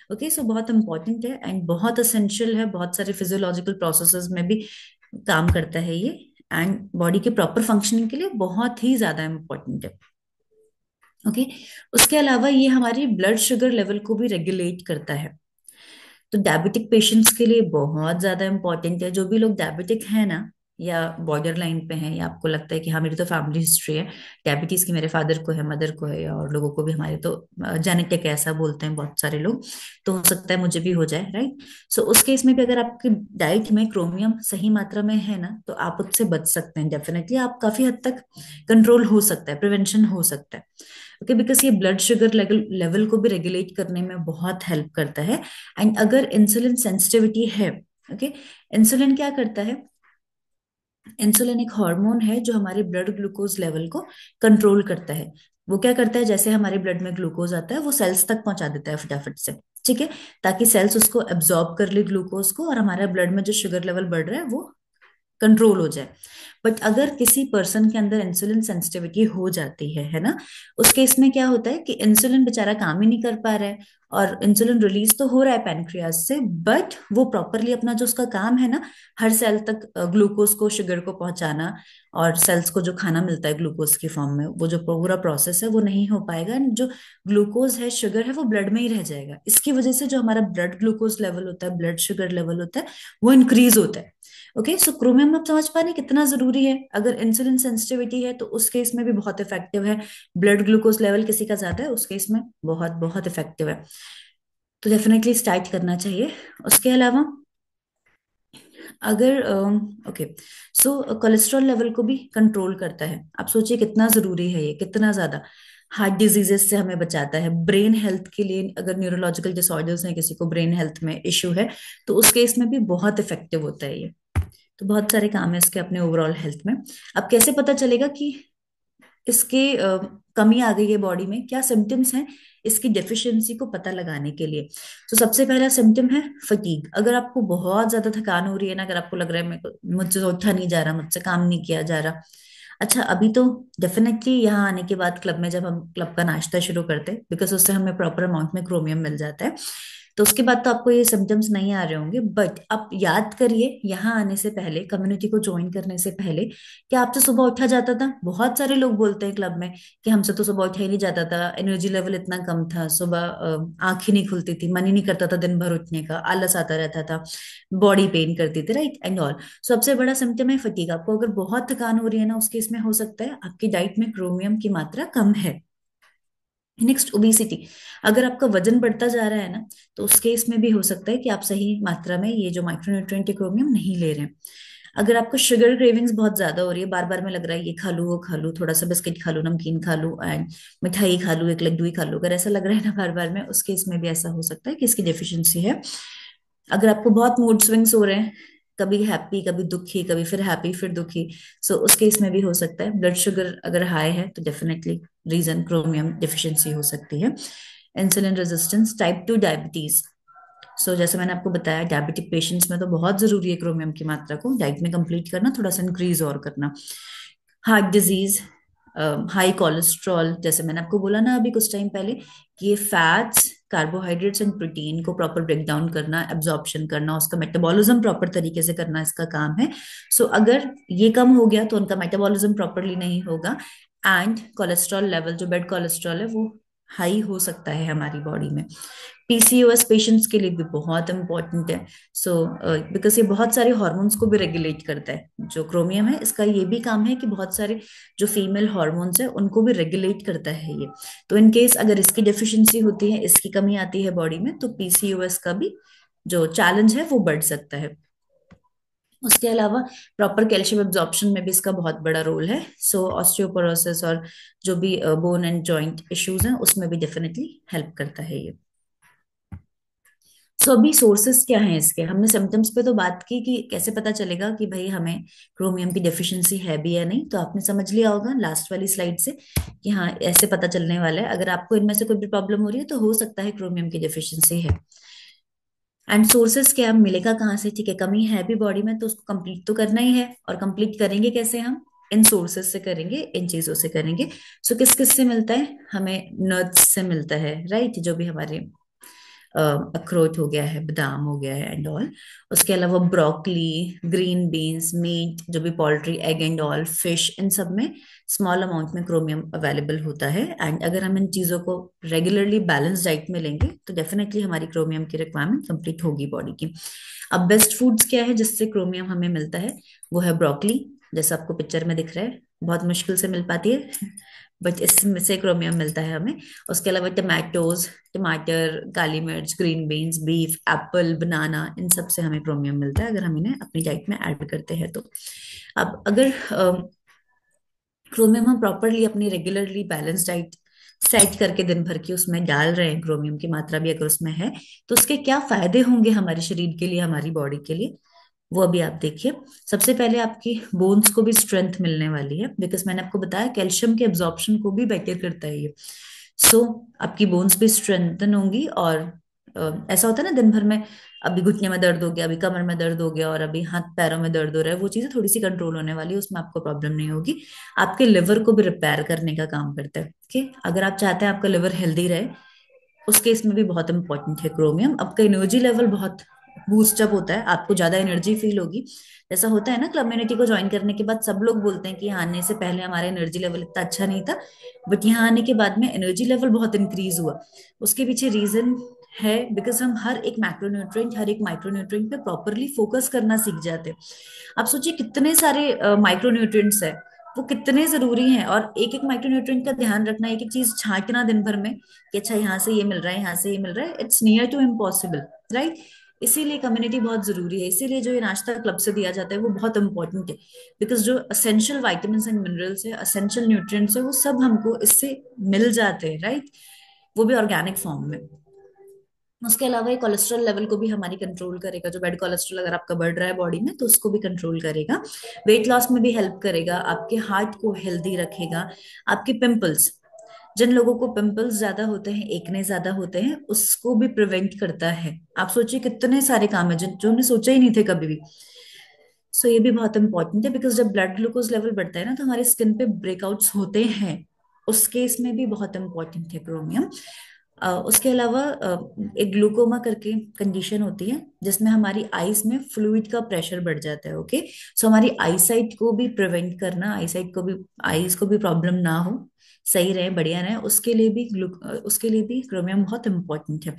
ओके, सो बहुत इंपॉर्टेंट है एंड बहुत असेंशियल है, बहुत सारे फिजियोलॉजिकल प्रोसेसेस में भी काम करता है ये, एंड बॉडी के प्रॉपर फंक्शनिंग के लिए बहुत ही ज्यादा इंपॉर्टेंट है। ओके, उसके अलावा ये हमारी ब्लड शुगर लेवल को भी रेगुलेट करता है। तो डायबिटिक पेशेंट्स के लिए बहुत ज्यादा इंपॉर्टेंट है। जो भी लोग डायबिटिक है ना, या बॉर्डर लाइन पे हैं, या आपको लगता है कि हाँ मेरी तो फैमिली हिस्ट्री है डायबिटीज की, मेरे फादर को है, मदर को है, और लोगों को भी हमारे तो जेनेटिक ऐसा बोलते हैं बहुत सारे लोग, तो हो सकता है मुझे भी हो जाए, राइट। सो उस केस में भी अगर आपकी डाइट में क्रोमियम सही मात्रा में है ना, तो आप उससे बच सकते हैं, डेफिनेटली आप काफी हद तक कंट्रोल हो सकता है, प्रिवेंशन हो सकता है। ओके, बिकॉज ये ब्लड शुगर लेवल को भी रेगुलेट करने में बहुत हेल्प करता है। एंड अगर इंसुलिन सेंसिटिविटी है, ओके, इंसुलिन क्या करता है, इंसुलिन एक हार्मोन है जो हमारे ब्लड ग्लूकोज लेवल को कंट्रोल करता है। वो क्या करता है, जैसे हमारे ब्लड में ग्लूकोज आता है वो सेल्स तक पहुंचा देता है फटाफट से, ठीक है, ताकि सेल्स उसको एब्जॉर्ब कर ले ग्लूकोज को, और हमारा ब्लड में जो शुगर लेवल बढ़ रहा है वो कंट्रोल हो जाए। बट अगर किसी पर्सन के अंदर इंसुलिन सेंसिटिविटी हो जाती है ना, उस केस में क्या होता है कि इंसुलिन बेचारा काम ही नहीं कर पा रहा है, और इंसुलिन रिलीज तो हो रहा है पैनक्रियास से, बट वो प्रॉपरली अपना जो उसका काम है ना, हर सेल तक ग्लूकोज को, शुगर को पहुंचाना, और सेल्स को जो खाना मिलता है ग्लूकोज की फॉर्म में, वो जो पूरा प्रोसेस है वो नहीं हो पाएगा। जो ग्लूकोज है, शुगर है, वो ब्लड में ही रह जाएगा। इसकी वजह से जो हमारा ब्लड ग्लूकोज लेवल होता है, ब्लड शुगर लेवल होता है, वो इंक्रीज होता है। ओके, सो क्रोमियम आप समझ पा रहे हैं कितना जरूरी है। अगर इंसुलिन सेंसिटिविटी है तो उस केस में भी बहुत इफेक्टिव है। ब्लड ग्लूकोज लेवल किसी का ज्यादा है, उस केस में बहुत बहुत इफेक्टिव है, तो डेफिनेटली स्टार्ट करना चाहिए। उसके अलावा अगर ओके, सो कोलेस्ट्रॉल लेवल को भी कंट्रोल करता है। आप सोचिए कितना जरूरी है ये, कितना ज्यादा। हार्ट डिजीजेस से हमें बचाता है, ब्रेन हेल्थ के लिए, अगर न्यूरोलॉजिकल डिसऑर्डर्स हैं, किसी को ब्रेन हेल्थ में इश्यू है, तो उस केस में भी बहुत इफेक्टिव होता है ये। तो बहुत सारे काम है इसके अपने ओवरऑल हेल्थ में। अब कैसे पता चलेगा कि इसके कमी आ गई है बॉडी में, क्या सिम्टम्स हैं इसकी डेफिशिएंसी को पता लगाने के लिए। तो सबसे पहला सिम्टम है फटीग। अगर आपको बहुत ज्यादा थकान हो रही है ना, अगर आपको लग रहा है मुझसे तो उठा नहीं जा रहा, मुझसे काम नहीं किया जा रहा, अच्छा अभी तो डेफिनेटली यहाँ आने के बाद क्लब में जब हम क्लब का नाश्ता शुरू करते हैं, बिकॉज उससे हमें प्रॉपर अमाउंट में क्रोमियम मिल जाता है, तो उसके बाद तो आपको ये सिम्टम्स नहीं आ रहे होंगे। बट आप याद करिए, यहाँ आने से पहले, कम्युनिटी को ज्वाइन करने से पहले, क्या आपसे सुबह उठा जाता था? बहुत सारे लोग बोलते हैं क्लब में कि हमसे तो सुबह उठा ही नहीं जाता था, एनर्जी लेवल इतना कम था, सुबह आंख ही नहीं खुलती थी, मन ही नहीं करता था दिन भर उठने का, आलस आता रहता था, बॉडी पेन करती थी, राइट एंड ऑल। सबसे बड़ा सिम्टम है फटीग। आपको अगर बहुत थकान हो रही है ना, उस केस में हो सकता है आपकी डाइट में क्रोमियम की मात्रा कम है। Next, obesity. अगर आपका वजन बढ़ता जा रहा है ना, तो उस केस में भी हो सकता है कि आप सही मात्रा में ये जो माइक्रोन्यूट्रिएंट क्रोमियम नहीं ले रहे हैं। अगर आपको शुगर क्रेविंग्स बहुत ज्यादा हो रही है, बार बार में लग रहा है ये खा लूं वो खा लूं, थोड़ा सा बिस्किट खा लूं, नमकीन खा लूं, एंड मिठाई खा लूं, एक लड्डू ही खा लूं, अगर ऐसा लग रहा है ना बार बार में, उस केस में भी ऐसा हो सकता है कि इसकी डेफिशिएंसी है। अगर आपको बहुत मूड स्विंग्स हो रहे हैं, कभी हैप्पी कभी दुखी, कभी फिर हैप्पी फिर दुखी, सो उस केस में भी हो सकता है। ब्लड शुगर अगर हाई है तो डेफिनेटली रीजन क्रोमियम डिफिशियंसी हो सकती है। Insulin resistance, type 2 diabetes. So जैसे मैंने आपको बताया, डायबिटिक पेशेंट्स में तो बहुत जरूरी है क्रोमियम की मात्रा को डाइट में कंप्लीट करना, थोड़ा सा इंक्रीज और करना। हार्ट डिजीज, हाई कोलेस्ट्रॉल, जैसे मैंने आपको बोला ना अभी कुछ टाइम पहले, कि ये फैट्स, कार्बोहाइड्रेट्स एंड प्रोटीन को प्रॉपर ब्रेक डाउन करना, एब्जॉर्प्शन करना, उसका मेटाबॉलिज्म प्रॉपर तरीके से करना इसका काम है। सो अगर ये कम हो गया तो उनका मेटाबॉलिज्म प्रॉपरली नहीं होगा, एंड कोलेस्ट्रॉल लेवल, जो बेड कोलेस्ट्रॉल है, वो हाई हो सकता है हमारी बॉडी में। पीसीओएस पेशेंट्स के लिए भी बहुत इंपॉर्टेंट है। सो बिकॉज ये बहुत सारे हॉर्मोन्स को भी रेगुलेट करता है। जो क्रोमियम है इसका ये भी काम है कि बहुत सारे जो फीमेल हॉर्मोन्स है उनको भी रेगुलेट करता है ये। तो इन केस अगर इसकी डेफिशिएंसी होती है, इसकी कमी आती है बॉडी में, तो पीसीओएस का भी जो चैलेंज है वो बढ़ सकता है। उसके अलावा प्रॉपर कैल्शियम एब्जॉर्प्शन में भी इसका बहुत बड़ा रोल है। सो ऑस्टियोपोरोसिस और जो भी बोन एंड जॉइंट इश्यूज हैं उसमें भी डेफिनेटली हेल्प करता है ये। सो अभी सोर्सेस क्या हैं इसके, हमने सिम्टम्स पे तो बात की कि कैसे पता चलेगा कि भाई हमें क्रोमियम की डेफिशिएंसी है भी या नहीं, तो आपने समझ लिया होगा लास्ट वाली स्लाइड से कि हाँ ऐसे पता चलने वाला है। अगर आपको इनमें से कोई भी प्रॉब्लम हो रही है तो हो सकता है क्रोमियम की डेफिशिएंसी है। एंड सोर्सेस क्या, मिलेगा कहाँ से? ठीक है, कमी है भी बॉडी में तो उसको कंप्लीट तो करना ही है, और कंप्लीट करेंगे कैसे? हम इन सोर्सेस से करेंगे, इन चीजों से करेंगे। सो किस किस से मिलता है? हमें नट्स से मिलता है, राइट, जो भी हमारे अखरोट हो गया है, बादाम हो गया है एंड ऑल। उसके अलावा ब्रोकली, ग्रीन बीन्स, मीट, जो भी poultry, egg and all, fish, इन सब में स्मॉल अमाउंट में क्रोमियम अवेलेबल होता है। एंड अगर हम इन चीज़ों को रेगुलरली बैलेंस डाइट में लेंगे तो डेफिनेटली हमारी क्रोमियम की रिक्वायरमेंट कंप्लीट होगी बॉडी की। अब बेस्ट फूड्स क्या है जिससे क्रोमियम हमें मिलता है? वो है ब्रोकली, जैसा आपको पिक्चर में दिख रहा है, बहुत मुश्किल से मिल पाती है बट इसमें से क्रोमियम मिलता है हमें। उसके अलावा टमाटोज, टमाटर, काली मिर्च, ग्रीन बीन्स, बीफ, एप्पल, बनाना, इन सब से हमें क्रोमियम मिलता है अगर हम इन्हें अपनी डाइट में ऐड करते हैं तो। अब अगर क्रोमियम हम प्रॉपरली अपनी रेगुलरली बैलेंस डाइट सेट करके दिन भर की उसमें डाल रहे हैं, क्रोमियम की मात्रा भी अगर उसमें है, तो उसके क्या फायदे होंगे हमारे शरीर के लिए, हमारी बॉडी के लिए, वो अभी आप देखिए। सबसे पहले आपकी बोन्स को भी स्ट्रेंथ मिलने वाली है, बिकॉज मैंने आपको बताया कैल्शियम के एब्जॉर्प्शन को भी बेटर करता है ये। सो आपकी बोन्स भी स्ट्रेंथन होंगी। और ऐसा होता है ना दिन भर में, अभी घुटने में दर्द हो गया, अभी कमर में दर्द हो गया और अभी हाथ पैरों में दर्द हो रहा है, वो चीजें थोड़ी सी कंट्रोल होने वाली है, उसमें आपको प्रॉब्लम नहीं होगी। आपके लिवर को भी रिपेयर करने का काम करता है। ओके, अगर आप चाहते हैं आपका लिवर हेल्दी रहे, उस केस में भी बहुत इंपॉर्टेंट है क्रोमियम। आपका एनर्जी लेवल बहुत बूस्ट अप होता है, आपको ज्यादा एनर्जी फील होगी। जैसा होता है ना, कम्युनिटी को ज्वाइन करने के बाद सब लोग बोलते हैं कि यहाँ आने से पहले हमारा एनर्जी लेवल इतना अच्छा नहीं था, बट यहाँ आने के बाद में एनर्जी लेवल बहुत इंक्रीज हुआ। उसके पीछे रीजन है बिकॉज हम हर एक मैक्रोन्यूट्रिएंट, हर एक माइक्रोन्यूट्रिएंट पे प्रॉपरली फोकस करना सीख जाते हैं। आप सोचिए कितने सारे माइक्रोन्यूट्रिएंट्स है, वो कितने जरूरी हैं, और एक एक माइक्रोन्यूट्रिएंट का ध्यान रखना, एक एक चीज छांटना दिन भर में कि अच्छा यहाँ से ये मिल रहा है, यहाँ से ये मिल रहा है, it's near to impossible, right. इसीलिए कम्युनिटी बहुत जरूरी है, इसीलिए जो ये नाश्ता क्लब से दिया जाता है वो बहुत इंपॉर्टेंट है, बिकॉज जो असेंशियल वाइटामिन एंड मिनरल्स है, असेंशियल न्यूट्रिएंट्स है, वो सब हमको इससे मिल जाते हैं, राइट, वो भी ऑर्गेनिक फॉर्म में। उसके अलावा ये कोलेस्ट्रॉल लेवल को भी हमारी कंट्रोल करेगा, जो बैड कोलेस्ट्रॉल अगर आपका बढ़ रहा है बॉडी में तो उसको भी कंट्रोल करेगा। वेट लॉस में भी हेल्प करेगा, आपके हार्ट को हेल्दी रखेगा। आपके पिंपल्स, जिन लोगों को पिंपल्स ज्यादा होते हैं, एक्ने ज्यादा होते हैं, उसको भी प्रिवेंट करता है। आप सोचिए कितने सारे काम है जो हमने सोचा ही नहीं थे कभी भी। सो ये भी बहुत इंपॉर्टेंट है, बिकॉज जब ब्लड ग्लूकोज लेवल बढ़ता है ना तो हमारे स्किन पे ब्रेकआउट्स होते हैं, उस केस में भी बहुत इंपॉर्टेंट है क्रोमियम। उसके अलावा एक ग्लूकोमा करके कंडीशन होती है जिसमें हमारी आईज में फ्लूइड का प्रेशर बढ़ जाता है। ओके, सो हमारी आईसाइट को भी प्रिवेंट करना, आईसाइट को भी, आईज को भी प्रॉब्लम ना हो, सही रहे, बढ़िया रहे, उसके लिए भी क्रोमियम बहुत इंपॉर्टेंट है।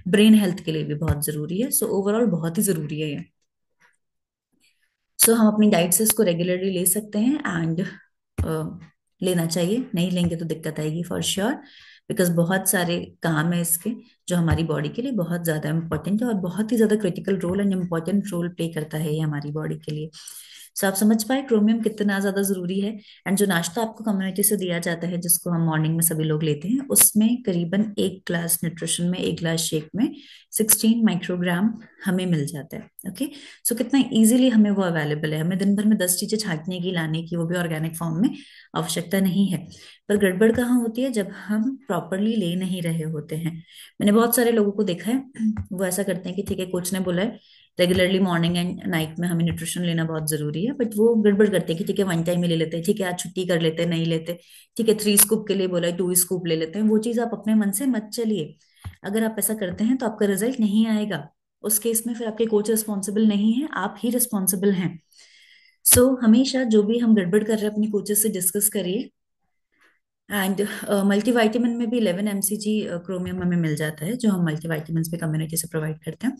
ब्रेन हेल्थ के लिए भी बहुत जरूरी है। सो ओवरऑल बहुत ही जरूरी है ये। सो हम अपनी डाइट से इसको रेगुलरली ले सकते हैं एंड लेना चाहिए, नहीं लेंगे तो दिक्कत आएगी फॉर श्योर, बिकॉज बहुत सारे काम है इसके जो हमारी बॉडी के लिए बहुत ज्यादा इंपॉर्टेंट है, और बहुत ही ज्यादा critical role and important role play करता है ये हमारी बॉडी के लिए। सो आप समझ पाए क्रोमियम कितना ज्यादा जरूरी है। एंड जो नाश्ता आपको कम्युनिटी से दिया जाता है, जिसको हम मॉर्निंग में सभी लोग लेते हैं, उसमें करीबन एक ग्लास न्यूट्रिशन में, एक ग्लास शेक में 16 माइक्रोग्राम हमें मिल जाता है। ओके, सो कितना इजीली हमें वो अवेलेबल है, हमें दिन भर में 10 चीजें छांटने की, लाने की, वो भी ऑर्गेनिक फॉर्म में, आवश्यकता नहीं है। पर गड़बड़ कहाँ होती है? जब हम प्रॉपरली ले नहीं रहे होते हैं। मैंने बहुत सारे लोगों को देखा है, वो ऐसा करते हैं कि ठीक है कोच ने बोला है रेगुलरली मॉर्निंग एंड नाइट में हमें न्यूट्रिशन लेना बहुत जरूरी है, बट वो गड़बड़ करते हैं कि ठीक है वन टाइम ही ले लेते हैं, ठीक है आज छुट्टी कर लेते हैं, नहीं लेते, ठीक है 3 स्कूप के लिए बोला है 2 स्कूप ले लेते हैं। वो चीज आप अपने मन से मत चलिए। अगर आप ऐसा करते हैं तो आपका रिजल्ट नहीं आएगा। उस केस में फिर आपके कोच रिस्पॉन्सिबल नहीं है, आप ही रिस्पॉन्सिबल हैं। सो हमेशा जो भी हम गड़बड़ कर रहे हैं अपनी कोचेस से डिस्कस करिए। एंड मल्टीविटामिन में भी 11 mcg क्रोमियम हमें मिल जाता है, जो हम मल्टीविटामिन पे कम्युनिटी से प्रोवाइड करते हैं।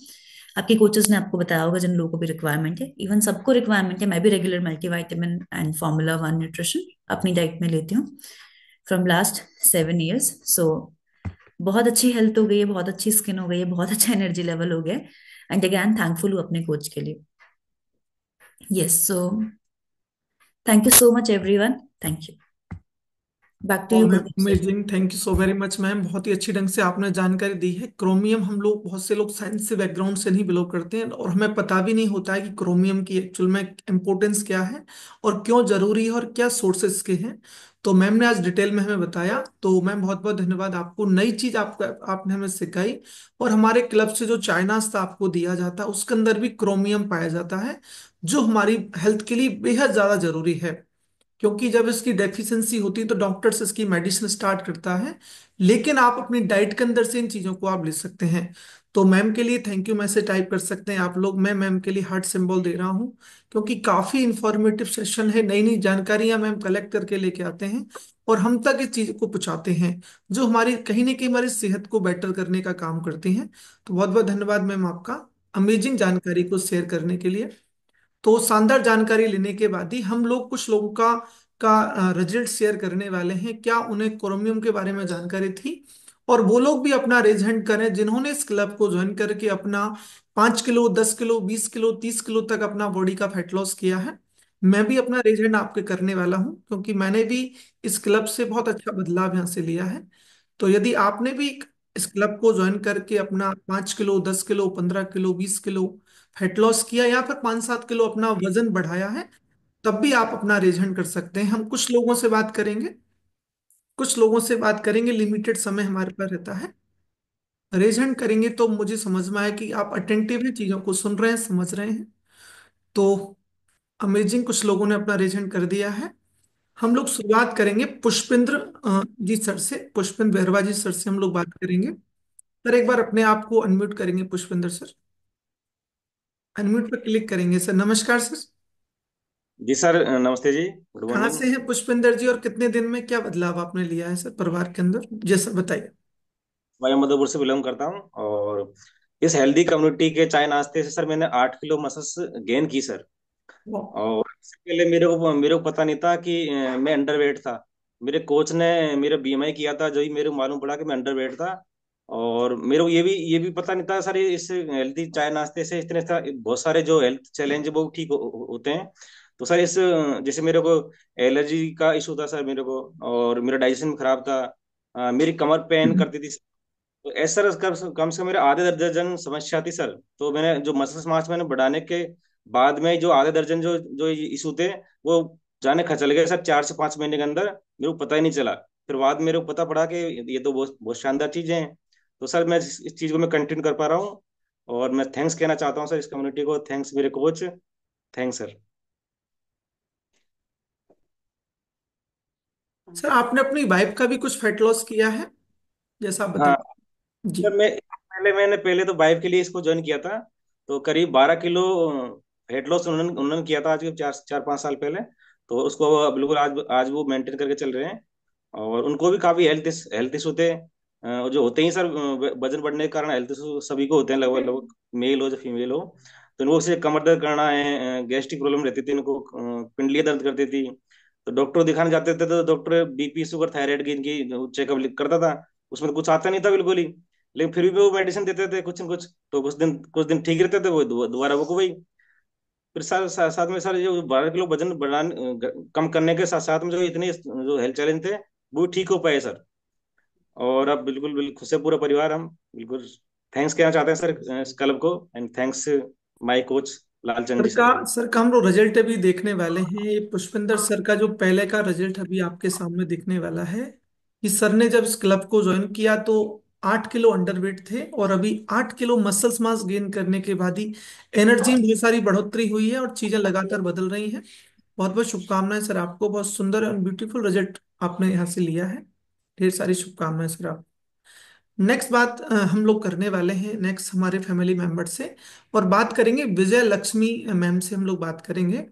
आपके कोचेस ने आपको बताया होगा, जिन लोगों को भी रिक्वायरमेंट है, इवन सबको रिक्वायरमेंट है, मैं भी regular multivitamin and formula 1 nutrition अपनी डाइट में लेती हूँ फ्रॉम लास्ट 7 years। सो बहुत अच्छी हेल्थ हो गई है, बहुत अच्छी स्किन हो गई है, बहुत अच्छा एनर्जी लेवल हो गया है। एंड अगैन थैंकफुल हूँ अपने कोच के लिए। Yes, so thank you so much, everyone. Thank you. Back to और you, ma'am Kuldeep sir. Amazing, thank you so very much ma'am, बहुत ही अच्छी ढंग से आपने जानकारी दी है। क्रोमियम, हम लोग बहुत से लोग साइंस से बैकग्राउंड से नहीं बिलोंग करते हैं और हमें पता भी नहीं होता है कि क्रोमियम की एक्चुअल में इम्पोर्टेंस क्या है और क्यों जरूरी है और क्या सोर्सेस के हैं। तो मैम ने आज डिटेल में हमें बताया, तो मैम बहुत बहुत धन्यवाद आपको। नई चीज आपको आपने हमें सिखाई। और हमारे क्लब से जो चाइनास था आपको दिया जाता है, उसके अंदर भी क्रोमियम पाया जाता है, जो हमारी हेल्थ के लिए बेहद ज्यादा जरूरी है। क्योंकि जब इसकी डेफिशिएंसी होती है तो डॉक्टर्स इसकी मेडिसिन स्टार्ट करता है, लेकिन आप अपनी डाइट के अंदर से इन चीजों को आप ले सकते हैं। तो मैम के लिए थैंक यू मैसेज टाइप कर सकते हैं आप लोग। मैं मैम के लिए हार्ट सिंबल दे रहा हूँ, क्योंकि काफी इंफॉर्मेटिव सेशन है। नई नई जानकारियां मैम कलेक्ट करके लेके आते हैं और हम तक इस चीज को पहुंचाते हैं, जो हमारी कहीं ना कहीं हमारी सेहत को बेटर करने का काम करती हैं। तो बहुत बहुत धन्यवाद मैम आपका, अमेजिंग जानकारी को शेयर करने के लिए। तो शानदार जानकारी लेने के बाद ही हम लोग कुछ लोगों का रिजल्ट शेयर करने वाले हैं, क्या उन्हें क्रोमियम के बारे में जानकारी थी। और वो लोग भी अपना रेज हैंड करें जिन्होंने इस क्लब को ज्वाइन करके अपना 5 किलो, 10 किलो, 20 किलो, 30 किलो तक अपना बॉडी का फैट लॉस किया है। मैं भी अपना रेज हैंड आपके करने वाला हूं, क्योंकि मैंने भी इस क्लब से बहुत अच्छा बदलाव यहाँ से लिया है। तो यदि आपने भी इस क्लब को ज्वाइन करके अपना 5 kilo, 10 kilo, 15 kilo, 20 kilo fat loss किया, या फिर 5-7 किलो अपना वजन बढ़ाया है, तब भी आप अपना रेजन कर सकते हैं। हम कुछ लोगों से बात करेंगे, कुछ लोगों से बात करेंगे, लिमिटेड समय हमारे पास रहता है। रेजन करेंगे तो मुझे समझ में आया कि आप अटेंटिव हैं, चीजों को सुन रहे हैं, समझ रहे हैं। तो अमेजिंग, कुछ लोगों ने अपना रेजन कर दिया है। हम लोग शुरुआत करेंगे पुष्पेंद्र जी सर से, पुष्पेंद्र बेहरवा जी सर से हम लोग बात करेंगे। सर एक बार अपने आप को अनम्यूट करेंगे पुष्पेंद्र सर, अनम्यूट पर क्लिक करेंगे सर। नमस्कार सर। जी सर, नमस्ते जी, गुड कहाँ मॉर्निंग। से हैं पुष्पेंद्र जी और कितने दिन में क्या बदलाव आपने लिया है सर परिवार के अंदर, जैसा बताइए। मैं मधुपुर से बिलोंग करता हूँ और इस हेल्दी कम्युनिटी के चाय नाश्ते से सर मैंने 8 किलो मसल्स गेन की सर। वाह। और इससे पहले मेरे को पता नहीं था कि मैं अंडर वेट था। मेरे कोच ने मेरा बीएमआई किया था, जो ही मेरे को मालूम पड़ा कि मैं अंडर वेट था। और मेरे को ये भी पता नहीं था सर, इस हेल्दी चाय नाश्ते से इतने बहुत सारे जो हेल्थ चैलेंज वो ठीक होते हैं। तो सर इस जैसे मेरे को एलर्जी का इशू था सर मेरे को, और मेरा डाइजेशन खराब था। मेरी कमर पेन करती थी। तो ऐसा कम से कम मेरे आधे दर्जन समस्या थी सर। तो मैंने जो मसल मास मैंने बढ़ाने के बाद में जो आधे दर्जन जो जो इशू थे, वो जाने खा चले गए सर 4 से 5 महीने के अंदर। मेरे को पता ही नहीं चला। फिर बाद में मेरे को पता पड़ा कि ये तो बहुत बहुत शानदार चीजें हैं। तो सर मैं इस चीज को मैं कंटिन्यू कर पा रहा हूँ। और मैं थैंक्स कहना चाहता हूँ सर इस कम्युनिटी को। थैंक्स मेरे कोच। Thanks sir. सर आपने अपनी वाइफ का भी कुछ फैट लॉस किया है, जैसा आप हाँ बताइए। जी। सर, मैंने तो वाइफ के लिए इसको ज्वाइन किया था। तो करीब 12 किलो वेट लॉस उन्होंने उन्होंने किया था आज के 4-5 साल पहले। तो उसको वो बिल्कुल आज आज वो मेंटेन करके चल रहे हैं। और उनको भी काफी हेल्थ इशू थे, जो होते ही सर वजन बढ़ने के कारण हेल्थ इशू सभी को होते हैं, लगभग लगभग मेल हो या फीमेल हो। तो इनको से कमर दर्द करना है, गैस्ट्रिक प्रॉब्लम रहती थी इनको, पिंडलियां दर्द करती थी। तो डॉक्टर को दिखाने जाते थे तो डॉक्टर बीपी शुगर थायराइड की इनकी चेकअप करता था। उसमें तो कुछ आता नहीं था बिल्कुल ही। लेकिन फिर भी वो मेडिसिन देते थे कुछ न कुछ, तो कुछ दिन ठीक रहते थे, वो दोबारा वो को वही। फिर साथ में सर जो 12 किलो वजन बढ़ाने कम करने के साथ साथ में जो इतने जो हेल्थ चैलेंज थे, वो ठीक हो पाए सर। और अब बिल्कुल बिल्कुल खुश है पूरा परिवार हम, बिल्कुल। थैंक्स कहना चाहते हैं सर इस क्लब को, and thanks my coach Lalchand sir ji का सर। सर का हम लोग रिजल्ट अभी देखने वाले हैं। ये पुष्पेंद्र सर का जो पहले का रिजल्ट अभी आपके सामने दिखने वाला है, कि सर ने जब इस क्लब को ज्वाइन किया तो 8 किलो अंडरवेट थे, और अभी 8 किलो मसल्स मास गेन करने के बाद ही एनर्जी में बहुत सारी बढ़ोतरी हुई है और चीजें लगातार बदल रही हैं। बहुत बहुत शुभकामनाएं सर आपको, बहुत सुंदर और ब्यूटीफुल रिजल्ट आपने यहाँ से लिया है। ढेर सारी शुभकामनाएं सर आप। नेक्स्ट बात हम लोग करने वाले हैं नेक्स्ट हमारे फैमिली मेंबर से, और बात करेंगे विजय लक्ष्मी मैम से हम लोग बात करेंगे।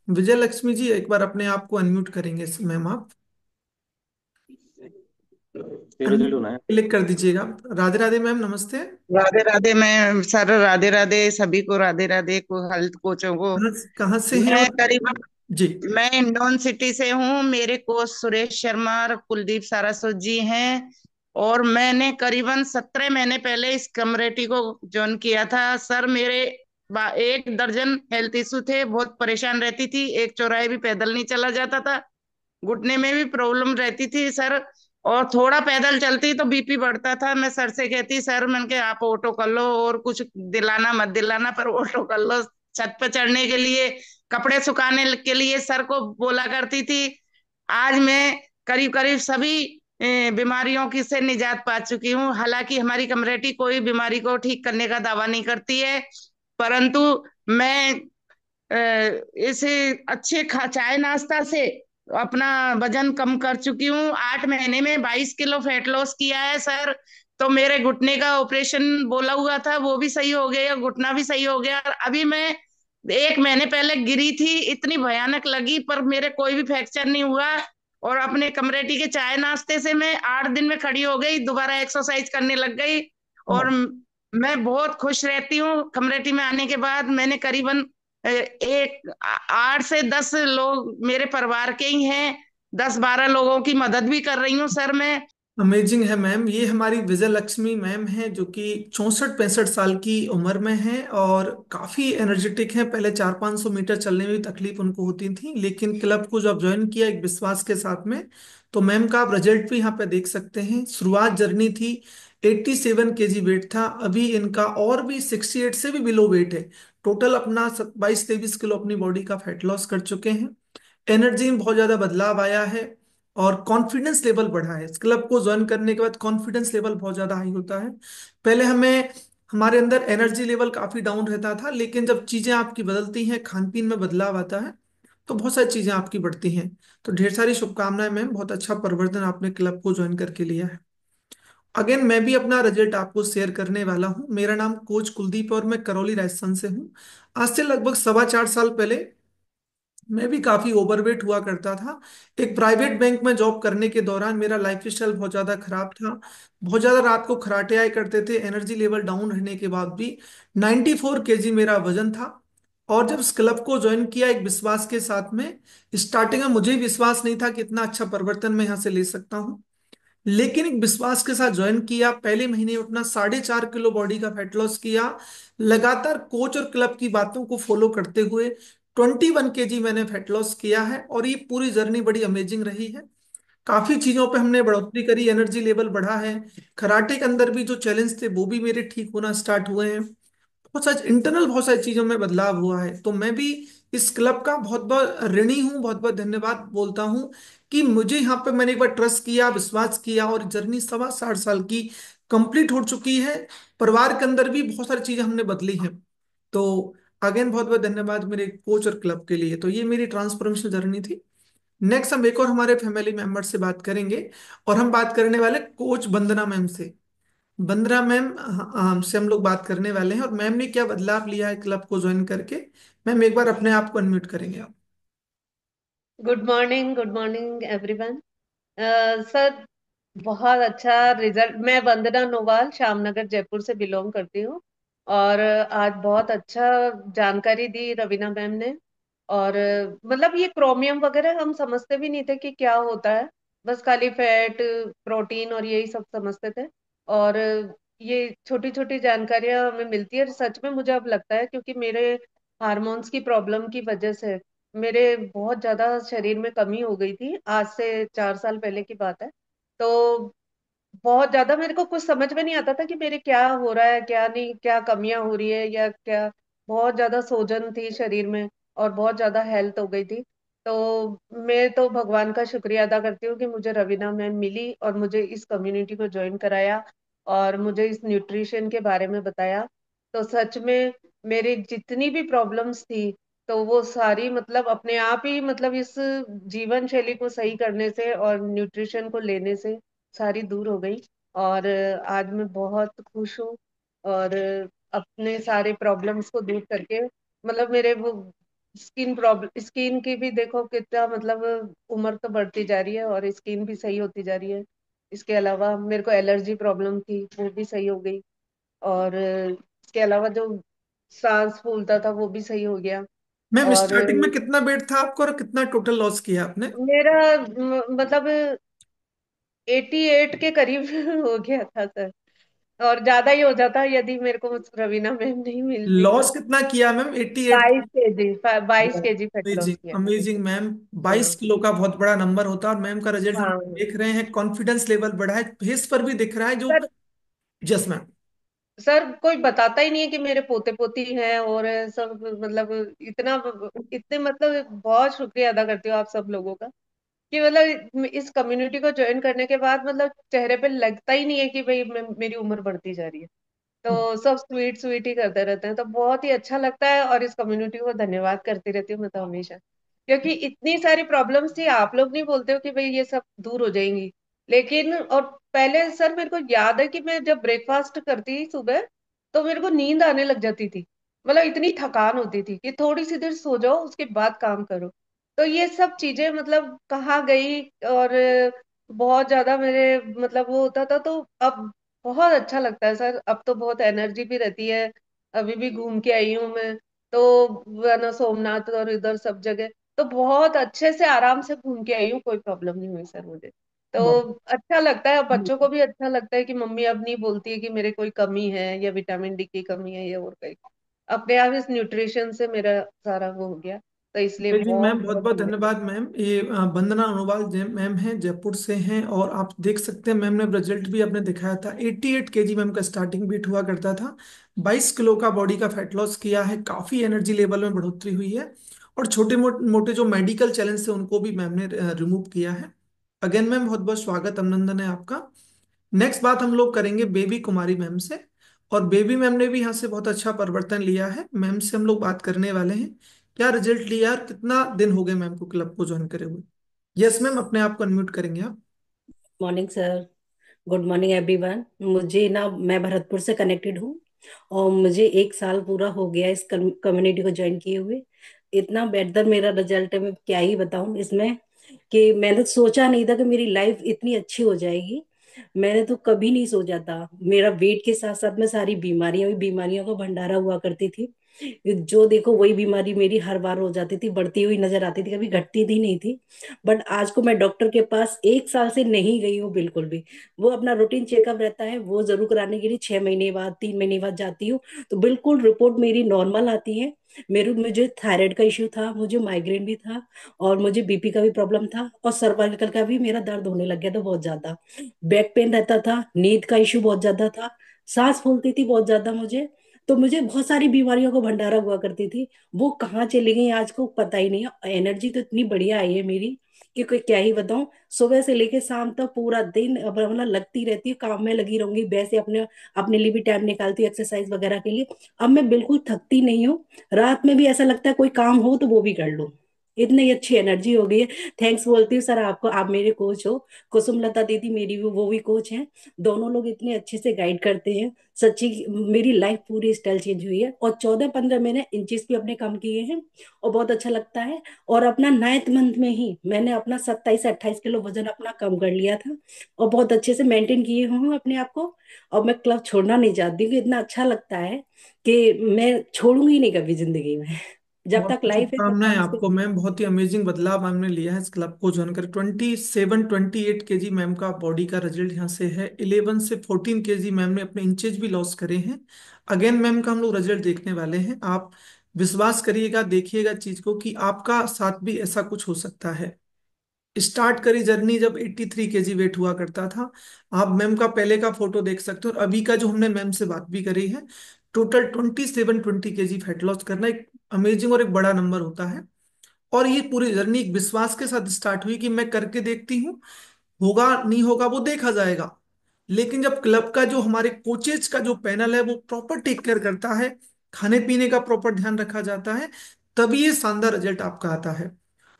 विजय लक्ष्मी जी एक बार अपने आप को अनम्यूट करेंगे मैम आप, रिजल्ट अनम्यूट होना है। क्लिक कर दीजिएगा। राधे राधे मैम, नमस्ते। राधे राधे। मैं सर, राधे राधे सभी को, राधे राधे को हेल्थ कोचों को। कहाँ से हैं मैं और। करीबन जी। मैं इंडोन सिटी से हूँ। मेरे कोच सुरेश शर्मा और कुलदीप सारास्वत जी हैं। और मैंने करीबन 17 महीने पहले इस कम्युनिटी को ज्वाइन किया था सर। मेरे एक दर्जन हेल्थ इशू थे, बहुत परेशान रहती थी, एक चौराहे भी पैदल नहीं चला जाता था, घुटने में भी प्रॉब्लम रहती थी सर। और थोड़ा पैदल चलती तो बीपी बढ़ता था। मैं सर से कहती, सर मैंने कहा आप ऑटो कर लो, और कुछ दिलाना मत दिलाना, पर ऑटो कर लो। छत पे चढ़ने के लिए, कपड़े सुखाने के लिए सर को बोला करती थी। आज मैं करीब करीब सभी बीमारियों की से निजात पा चुकी हूँ। हालांकि हमारी कम्युनिटी कोई बीमारी को ठीक करने का दावा नहीं करती है, परंतु मैं इस अच्छे चाय नाश्ता से अपना वजन कम कर चुकी हूँ। 8 महीने में 22 किलो फैट लॉस किया है सर। तो मेरे घुटने का ऑपरेशन बोला हुआ था, वो भी सही हो गया, घुटना भी सही हो गया। और अभी मैं 1 महीने पहले गिरी थी, इतनी भयानक लगी, पर मेरे कोई भी फ्रैक्चर नहीं हुआ। और अपने कमरेटी के चाय नाश्ते से मैं 8 दिन में खड़ी हो गई, दोबारा एक्सरसाइज करने लग गई। और मैं बहुत खुश रहती हूँ। कमरेटी में आने के बाद मैंने करीबन एक 8 से 10 लोग मेरे परिवार के ही हैं, 10-12 लोगों की मदद भी कर रही हूँ सर मैं। अमेजिंग है मैम। ये हमारी विजय लक्ष्मी मैम है, जो कि 64-65 साल की उम्र में है और काफी एनर्जेटिक हैं। पहले 400-500 मीटर चलने में भी तकलीफ उनको होती थी, लेकिन क्लब को जब ज्वाइन किया एक विश्वास के साथ में, तो मैम का आप रिजल्ट भी यहाँ पे देख सकते हैं। शुरुआत जर्नी थी, 87 kg वेट था, अभी इनका और भी 68 से भी बिलो वेट है। टोटल अपना 22-23 किलो अपनी बॉडी का फैट लॉस कर चुके हैं। एनर्जी में बहुत ज्यादा बदलाव आया है और कॉन्फिडेंस लेवल बढ़ा है। इस क्लब को ज्वाइन करने के बाद कॉन्फिडेंस लेवल बहुत ज्यादा हाई होता है। पहले हमारे अंदर एनर्जी लेवल काफी डाउन रहता था, लेकिन जब चीजें आपकी बदलती हैं, खान पीन में बदलाव आता है, तो बहुत सारी चीजें आपकी बढ़ती हैं। तो ढेर सारी शुभकामनाएं मैम, बहुत अच्छा परिवर्तन आपने क्लब को ज्वाइन करके लिया है। अगेन मैं भी अपना रिजल्ट आपको शेयर करने वाला हूँ। मेरा नाम कोच कुलदीप और मैं करौली राजस्थान से हूँ। आज से लगभग 4.25 साल पहले मैं भी काफी ओवरवेट हुआ करता था। एक प्राइवेट बैंक में जॉब करने के दौरान मेरा लाइफ स्टाइल बहुत ज्यादा खराब था। बहुत ज्यादा रात को खराटे आए करते थे, एनर्जी लेवल डाउन रहने के बाद भी। 94 kg मेरा वजन था। और जब इस क्लब को ज्वाइन किया एक विश्वास के साथ में, स्टार्टिंग में मुझे विश्वास नहीं था कि इतना अच्छा परिवर्तन मैं यहाँ से ले सकता हूँ, लेकिन एक विश्वास के साथ ज्वाइन किया। पहले महीने में अपना 4.5 किलो बॉडी का फैट लॉस किया। लगातार कोच और क्लब की बातों को फॉलो करते हुए 21 kg मैंने फैट लॉस किया है, और ये पूरी जर्नी बड़ी अमेजिंग रही है। काफी चीजों पे हमने बढ़ोतरी करी, एनर्जी लेवल बढ़ा है। कराटे के अंदर भी जो चैलेंज थे वो भी मेरे ठीक होना स्टार्ट हुए हैं। बहुत सारी चीजों में बदलाव हुआ है। तो मैं भी इस क्लब का बहुत बहुत ऋणी हूँ, बहुत बहुत धन्यवाद बोलता हूँ कि मुझे यहाँ पे मैंने एक बार ट्रस्ट किया, विश्वास किया, और जर्नी 60 साल की कंप्लीट हो चुकी है। परिवार के अंदर भी बहुत सारी चीजें हमने बदली हैं। तो अगेन बहुत बहुत धन्यवाद मेरे कोच और क्लब के लिए। तो ये मेरी ट्रांसफॉर्मेशनल जर्नी थी। नेक्स्ट हम एक और हमारे फैमिली मेंबर से बात करेंगे, और हम बात करने वाले कोच वंदना मैम से। वंदना मैम से हम लोग बात करने वाले हैं, और मैम ने क्या बदलाव लिया है क्लब को ज्वाइन करके। मैम एक बार अपने आप को अनम्यूट करेंगे आप। Good morning everyone. सर, बहुत अच्छा रिजल्ट। मैं वंदना नोवाल श्यामनगर जयपुर से बिलोंग करती हूँ। और आज बहुत अच्छा जानकारी दी रवीना मैम ने। और मतलब ये क्रोमियम वगैरह हम समझते भी नहीं थे कि क्या होता है, बस खाली फैट, प्रोटीन और यही सब समझते थे। और ये छोटी छोटी जानकारियां हमें मिलती है। सच में मुझे अब लगता है, क्योंकि मेरे हार्मोन्स की प्रॉब्लम की वजह से मेरे बहुत ज्यादा शरीर में कमी हो गई थी। आज से 4 साल पहले की बात है। तो बहुत ज्यादा मेरे को कुछ समझ में नहीं आता था कि मेरे क्या हो रहा है, क्या नहीं, क्या कमियां हो रही है या क्या। बहुत ज्यादा सोजन थी शरीर में, और बहुत ज्यादा हेल्थ हो गई थी। तो मैं तो भगवान का शुक्रिया अदा करती हूँ कि मुझे रवीना मैम मिली और मुझे इस कम्युनिटी को ज्वाइन कराया, और मुझे इस न्यूट्रिशन के बारे में बताया। तो सच में मेरी जितनी भी प्रॉब्लम्स थी, तो वो सारी मतलब अपने आप ही, मतलब इस जीवन शैली को सही करने से और न्यूट्रिशन को लेने से सारी दूर हो गई। और आज मैं बहुत खुश हूँ। और अपने सारे प्रॉब्लम्स को दूर करके, मतलब मेरे वो स्किन प्रॉब्लम, स्किन की भी देखो कितना, मतलब उम्र तो बढ़ती जा रही है और स्किन भी सही होती जा रही है। इसके अलावा मेरे को एलर्जी प्रॉब्लम थी, वो भी सही हो गई। और इसके अलावा जो सांस फूलता था वो भी सही हो गया। मैम और स्टार्टिंग में कितना वेट था आपको और कितना टोटल लॉस किया आपने? मेरा मतलब 88 के करीब हो गया था सर। और ज्यादा ही हो जाता यदि मेरे को रवीना मैम नहीं मिलती तो। लॉस कितना किया ma'am? 88? 22 KG, 22 KG fat loss amazing किया। Amazing ma'am. हाँ 22 किलो का बहुत बड़ा नंबर होता है, और मैम का रिजल्ट हम हाँ देख रहे हैं, कॉन्फिडेंस लेवल बढ़ा है, फेस पर भी दिख रहा है जो। सर। जस मैम। सर कोई बताता ही नहीं है कि मेरे पोते पोती हैं, और सब मतलब इतना, इतने मतलब बहुत शुक्रिया अदा करती हूँ आप सब लोगों का, कि मतलब इस कम्युनिटी को ज्वाइन करने के बाद मतलब चेहरे पे लगता ही नहीं है कि भाई मेरी उम्र बढ़ती जा रही है। तो सब स्वीट स्वीट ही करते रहते हैं, तो बहुत ही अच्छा लगता है, और इस कम्युनिटी को धन्यवाद करती रहती हूँ मैं तो हमेशा, क्योंकि इतनी सारी प्रॉब्लम्स थी, आप लोग नहीं बोलते हो कि भाई ये सब दूर हो जाएंगी, लेकिन और पहले सर मेरे को याद है कि मैं जब ब्रेकफास्ट करती सुबह तो मेरे को नींद आने लग जाती थी, मतलब इतनी थकान होती थी कि थोड़ी सी देर सो जाओ उसके बाद काम करो। तो ये सब चीजें मतलब कहाँ गई, और बहुत ज्यादा मेरे मतलब वो होता था, तो अब बहुत अच्छा लगता है सर, अब तो बहुत एनर्जी भी रहती है। अभी भी घूम के आई हूँ मैं, तो वरना सोमनाथ और इधर सब जगह तो बहुत अच्छे से आराम से घूम के आई हूँ, कोई प्रॉब्लम नहीं हुई सर मुझे। तो वाह। अच्छा लगता है, बच्चों को भी अच्छा लगता है कि मम्मी अब नहीं बोलती है कि मेरे कोई कमी है या विटामिन डी की कमी है या और कहीं, अपने आप इस न्यूट्रिशन से मेरा सारा वो हो गया, तो इसलिए जी बहुत मैम, बहुत बहुत बहुत धन्यवाद। धन्यवाद मैम। ये वंदना अग्रवाल मैम हैं, जयपुर से हैं, और आप देख सकते हैं मैम ने रिजल्ट भी आपने दिखाया था। 88 केजी मैम का स्टार्टिंग वेट हुआ करता था। 22 किलो का बॉडी का फैट लॉस किया है, काफी एनर्जी लेवल में बढ़ोतरी हुई है, और छोटे मोटे जो मेडिकल चैलेंज थे उनको भी मैम ने रिमूव किया है। अगेन मैम, बहुत बहुत स्वागत, अभिनंदन है आपका। नेक्स्ट बात हम लोग करेंगे बेबी कुमारी मैम से, और बेबी मैम ने भी यहाँ से बहुत अच्छा परिवर्तन लिया है। मैम से हम लोग बात करने वाले हैं, क्या रिजल्ट लिया और कितना दिन हो गए मैम को क्लब को ज्वाइन करे हुए। यस मैम, अपने आप को अनम्यूट करेंगे आप। Morning sir. Good morning everyone. मुझे ना, मैं भरतपुर से कनेक्टेड हूँ और मुझे 1 साल पूरा हो गया इस कम्युनिटी को ज्वाइन किए हुए। इतना बेहतर मेरा रिजल्ट है, मैं क्या ही बताऊं इसमें, कि मैंने सोचा नहीं था कि मेरी लाइफ इतनी अच्छी हो जाएगी। मैंने तो कभी नहीं सोचा था। मेरा वेट के साथ साथ में सारी बीमारियां, भी बीमारियों का भंडारा हुआ करती थी। जो देखो वही बीमारी मेरी हर बार हो जाती थी, बढ़ती हुई नजर आती थी, कभी घटती थी नहीं थी। बट आज को मैं डॉक्टर के पास 1 साल से नहीं गई हूँ बिल्कुल भी। वो अपना रूटीन चेकअप रहता है, वो जरूर कराने के लिए 6 महीने बाद, 3 महीने बाद जाती हूँ। तो बिल्कुल रिपोर्ट मेरी नॉर्मल आती है। मेरे मुझे थायराइड का इश्यू था, मुझे माइग्रेन भी था, और मुझे बीपी का भी प्रॉब्लम था, और सर्वाइकल का भी मेरा दर्द होने लग गया था बहुत ज्यादा। बैक पेन रहता था, नींद का इश्यू बहुत ज्यादा था, सांस फूलती थी बहुत ज्यादा मुझे। तो मुझे बहुत सारी बीमारियों का भंडारा हुआ करती थी। वो कहाँ चली गई आज को पता ही नहीं है। एनर्जी तो इतनी बढ़िया आई है मेरी कि कोई क्या ही बताऊं। सुबह से लेके शाम तक पूरा दिन अब मतलब लगती रहती है, काम में लगी रहूंगी, वैसे अपने अपने लिए भी टाइम निकालती हूँ एक्सरसाइज वगैरह के लिए। अब मैं बिल्कुल थकती नहीं हूँ। रात में भी ऐसा लगता है कोई काम हो तो वो भी कर लूं, इतनी अच्छी एनर्जी हो गई है। थैंक्स बोलती हूँ सर आपको, आप मेरे कोच हो। कुसुम लता दीदी मेरी भी, वो भी कोच हैं। दोनों लोग इतने अच्छे से गाइड करते हैं। सच्ची मेरी लाइफ पूरी स्टाइल चेंज हुई है, और 14-15 मैंने इंचेस भी अपने कम किए हैं, और बहुत अच्छा लगता है। और अपना 9th मंथ में ही मैंने अपना 27 से 28 किलो वजन अपना कम कर लिया था, और बहुत अच्छे से मेंटेन किए हूँ अपने आप को। और मैं क्लब छोड़ना नहीं चाहती, क्योंकि इतना अच्छा लगता है कि मैं छोड़ूंगी नहीं कभी जिंदगी में। जब बहुत तक बहुत लाइफ है तब शुभकामनाएं तक इसको। आपको मैम, बहुत ही अमेजिंग बदलाव हमने लिया है इस क्लब को ज्वाइन कर। 28 केजी मैम का बॉडी का रिजल्ट यहाँ से है। 11 से 14 केजी मैम ने अपने इंचेज भी लॉस करे हैं। अगेन मैम का हम लोग रिजल्ट देखने वाले हैं। आप विश्वास करिएगा, देखिएगा चीज को, कि आपका साथ भी ऐसा कुछ हो सकता है। स्टार्ट करी जर्नी जब 83 केजी वेट हुआ करता था। आप मैम का पहले का फोटो देख सकते हो, और अभी का जो हमने मैम से बात भी करी है, टोटल 20 केजी फैट लॉस करना एक अमेजिंग और एक बड़ा नंबर होता है। और ये पूरी जर्नी एक विश्वास के साथ स्टार्ट हुई कि मैं करके देखती हूँ, होगा नहीं होगा वो देखा जाएगा। लेकिन जब क्लब का जो हमारे कोचेज का जो पैनल है वो प्रॉपर टेक केयर करता है, खाने पीने का प्रॉपर ध्यान रखा जाता है, तभी ये शानदार रिजल्ट आपका आता है।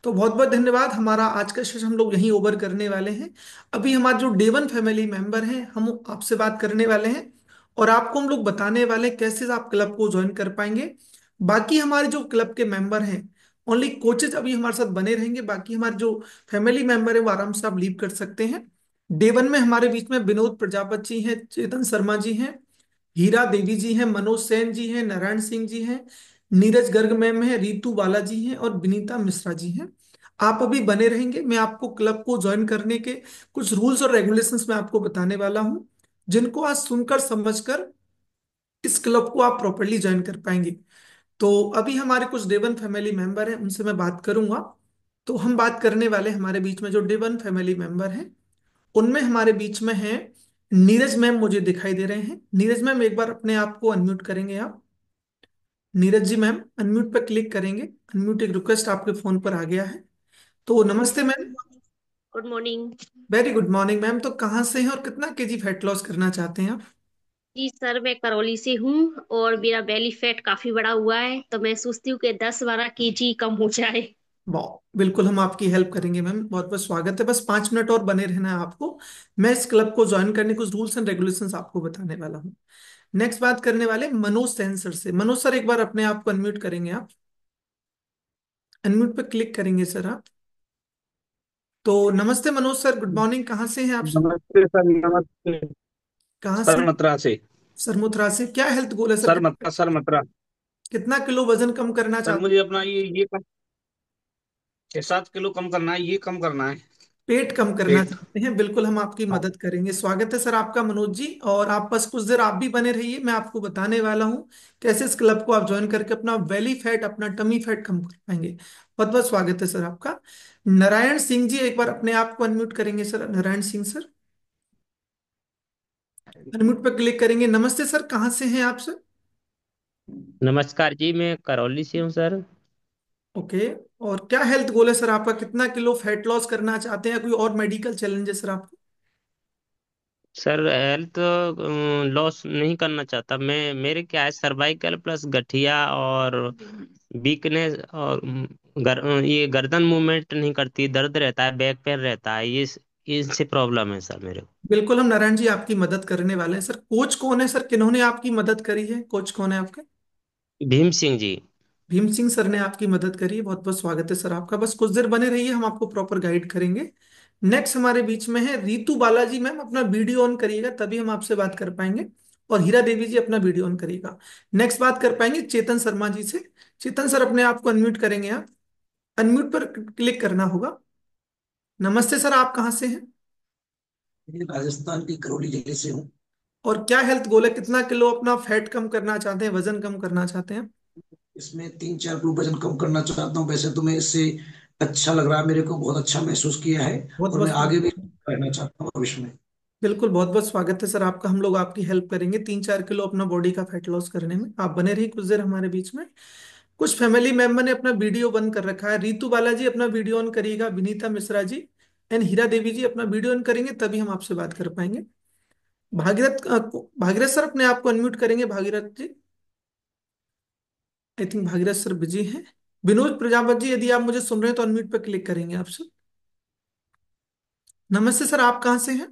तो बहुत बहुत धन्यवाद। हमारा आज का सेशन हम लोग यहीं ओवर करने वाले हैं। अभी हमारे जो डे 1 फैमिली मेंबर हैं, हम आपसे बात करने वाले हैं, और आपको हम लोग बताने वाले हैं कैसे आप क्लब को ज्वाइन कर पाएंगे। बाकी हमारे जो क्लब के मेंबर हैं, ओनली कोचेज अभी हमारे साथ बने रहेंगे, बाकी हमारे जो फैमिली मेंबर है वो आराम से आप लीव कर सकते हैं। डे 1 में हमारे बीच में विनोद प्रजापति जी हैं, चेतन शर्मा जी हैं, हीरा देवी जी हैं, मनोज सेन जी हैं, नारायण सिंह जी हैं, नीरज गर्ग मैम है, रितु बालाजी हैं, और विनीता मिश्रा जी हैं। आप अभी बने रहेंगे, मैं आपको क्लब को ज्वाइन करने के कुछ रूल्स और रेगुलेशंस मैं आपको बताने वाला हूँ। जिनको आज सुनकर समझकर इस क्लब को आप प्रॉपरली ज्वाइन कर पाएंगे। तो अभी हमारे कुछ डे वन फैमिली मेंबर हैं, उनसे मैं बात करूंगा। तो हम बात करने वाले हमारे बीच में जो डे वन फैमिली मेंबर हैं, उनमें हमारे बीच में हैं नीरज मैम, मुझे दिखाई दे रहे हैं। नीरज मैम एक बार अपने आप को अनम्यूट करेंगे आप। नीरज जी मैम अनम्यूट पर क्लिक करेंगे, अनम्यूट एक रिक्वेस्ट आपके फोन पर आ गया है। तो नमस्ते ma'am. Good morning. Very good morning ma'am. तो कहाँ से हैं और कितना केजी फैट लॉस करना चाहते हैं आप? जी सर, मैं करौली से हूँ और मेरा बेली फैट काफी बड़ा हुआ है, तो मैं सोचती हूँ कि 10-12 केजी कम हो जाए। वाह, बिल्कुल हम आपकी हेल्प करेंगे मैम, बहुत बहुत स्वागत है। बस 5 मिनट और बने रहना है आपको। मैं इस क्लब को ज्वाइन करने कुछ रूल्स एंड रेगुलेशंस आपको बताने वाला हूँ। नेक्स्ट बात करने वाले मनोज सेन सर से। मनोज सर एक बार अपने आप को अनम्यूट करेंगे आप। अनम्यूट पे क्लिक करेंगे सर आप। तो नमस्ते मनोज सर, गुड मॉर्निंग। कहाँ से हैं आप सर? नमस्ते सर, नमस्ते। कहाँ से? सर मथुरा से। सर मथुरा से। क्या हेल्थ गोल है सर? सर मथुरा। कितना किलो वजन कम करना सर चाहते मुझे हैं? अपना ये कम 6-7 किलो कम करना है, ये कम करना है। पेट कम करना पेट। चाहते हैं, बिल्कुल हम आपकी हाँ। मदद करेंगे। स्वागत है सर आपका मनोज जी। और आप बस कुछ देर आप भी बने रहिए, मैं आपको बताने वाला हूँ कैसे इस क्लब को आप ज्वाइन करके अपना बेली फैट, अपना टमी फैट कम कर पाएंगे। बहुत बहुत स्वागत है सर आपका। नारायण सिंह जी एक बार अपने आप को अनम्यूट करेंगे sir. Narayan Singh sir unmute पर क्लिक करेंगे। नमस्ते सर, कहाँ से हैं आप सर? नमस्कार जी, मैं करौली से हूँ सर। ओके। और क्या हेल्थ गोल है सर आपका? कितना किलो फैट लॉस करना चाहते हैं या कोई और मेडिकल चैलेंज है सर आपको? सर हेल्थ लॉस नहीं करना चाहता मैं। मेरे क्या है, सर्वाइकल प्लस गठिया और वीकनेस और ये गर्दन मूवमेंट नहीं करती, दर्द रहता है, बैक पेन रहता है, ये इनसे प्रॉब्लम है सर मेरे को। बिल्कुल हम नारायण जी आपकी मदद करने वाले हैं सर। कोच कौन है सर, किन्होंने आपकी मदद करी है? कोच कौन है आपके? भीम सिंह जी। भीम सिंह सर ने आपकी मदद करी है, बहुत बहुत स्वागत है सर आपका। बस कुछ देर बने रहिए, हम आपको प्रॉपर गाइड करेंगे। नेक्स्ट हमारे बीच में है रितु बालाजी मैम। अपना वीडियो ऑन करिएगा तभी हम आपसे बात कर पाएंगे। और हीरा देवी जी अपना वीडियो ऑन करिएगा। नेक्स्ट बात कर पाएंगे चेतन शर्मा जी से। चेतन सर अपने आप को अनम्यूट करेंगे आप। अनम्यूट पर क्लिक करना होगा। नमस्ते सर, आप कहाँ से हैं? मैं राजस्थान के करौली जिले से हूँ। और क्या हेल्थ गोल है? कितना किलो अपना फैट कम करना चाहते हैं, वजन कम करना चाहते हैं? इसमें 3-4 किलो वजन कम करना चाहता हूँ। वैसे तो मैं इससे अच्छा लग रहा है, मेरे को बहुत अच्छा महसूस किया है। बहुत और मैं बहुत आगे भी स्वागत है। करना चाहता हूँ भविष्य में। बिल्कुल बहुत बहुत स्वागत है सर आपका। हम लोग आपकी हेल्प करेंगे 3-4 किलो अपना बॉडी का फैट लॉस करने में। आप बने रहिए कुछ देर हमारे बीच में। कुछ फैमिली मेंबर ने अपना वीडियो बंद कर रखा है। रितु बालाजी अपना वीडियो ऑन करिएगा, विनीता मिश्रा जी एंड हीरा देवी जी अपना वीडियो ऑन करेंगे तभी हम आपसे बात कर पाएंगे। भागीरथ सर अपने आप को अनम्यूट करेंगे। Bhagirath ji, I think Bhagirath sir busy हैं। विनोद प्रजापति जी यदि आप मुझे सुन रहे हैं तो अनम्यूट पर क्लिक करेंगे आप सर। नमस्ते सर, आप कहाँ से हैं?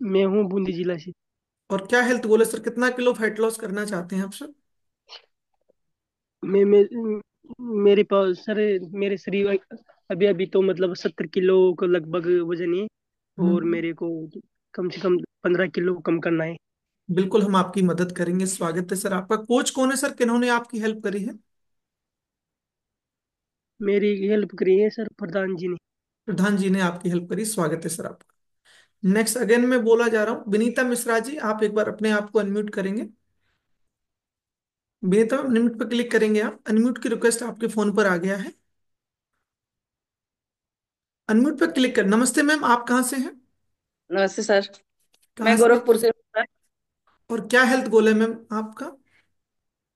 मैं हूँ बूंदी जिला से। और क्या हेल्थ गोल है सर? कितना किलो फैट लॉस करना चाहते हैं आप सर? मैं मेरे पास सर, मेरे शरीर अभी अभी तो मतलब 70 किलो को लगभग वजन है। और हम्म, मेरे को कम से कम 15 किलो कम करना है। बिल्कुल हम आपकी मदद करेंगे। स्वागत है सर आपका। कोच कौन है सर, किन्होंने आपकी हेल्प करी है? मेरी हेल्प करी है सर प्रधान जी ने। प्रधान जी ने आपकी हेल्प करी, स्वागत है सर आपका। नेक्स्ट अगेन मैं बोला जा रहा हूँ विनीता मिश्रा जी, आप एक बार अपने आप को अनम्यूट करेंगे। विनीता अनम्यूट पर क्लिक करेंगे आप। अनम्यूट की रिक्वेस्ट आपके फोन पर आ गया है। अनम्यूट पर क्लिक कर। नमस्ते मैम, आप कहाँ से हैं? नमस्ते सर। कहाँ मैं से? गोरखपुर से हूँ सर। और क्या हेल्थ गोल है मैम आपका?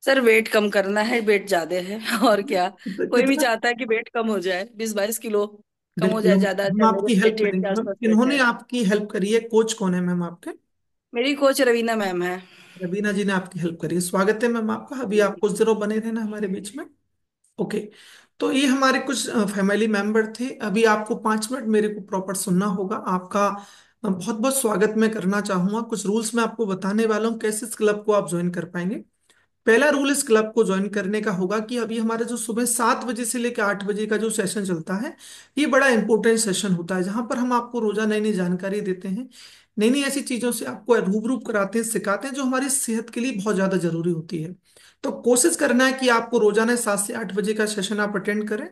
सर वेट कम करना है, वेट ज्यादा है। और क्या, कोई भी कितना? चाहता है कि वेट कम हो जाए, 20-22 किलो कम हो बिल्कुल जाए। हम ज्यादा हम अच्छा नहीं, आपकी हेल्प 88 के करेंगे मैम। आसपास वेट किन्होंने है। आपकी हेल्प करी है? कोच कौन है मैम आपके? मेरी कोच रवीना मैम है। रवीना जी ने आपकी हेल्प करी है, स्वागत है मैम आपका। अभी आप कुछ देर बने रहना हमारे बीच में। ओके। तो ये हमारे कुछ फैमिली मेंबर थे। अभी आपको 5 मिनट मेरे को प्रॉपर सुनना होगा। आपका बहुत बहुत स्वागत मैं करना चाहूंगा। कुछ रूल्स मैं आपको बताने वाला हूँ कैसे इस क्लब को आप ज्वाइन कर पाएंगे। पहला रूल इस क्लब को ज्वाइन करने का होगा कि अभी हमारा जो सुबह 7 बजे से लेकर 8 बजे का जो सेशन चलता है, ये बड़ा इंपॉर्टेंट सेशन होता है जहां पर हम आपको रोजाना नई नई जानकारी देते हैं, नई नई ऐसी चीजों से आपको रूबरू कराते हैं, सिखाते हैं जो हमारी सेहत के लिए बहुत ज्यादा जरूरी होती है। तो कोशिश करना है कि आपको रोजाना 7 से 8 बजे का सेशन आप अटेंड करें।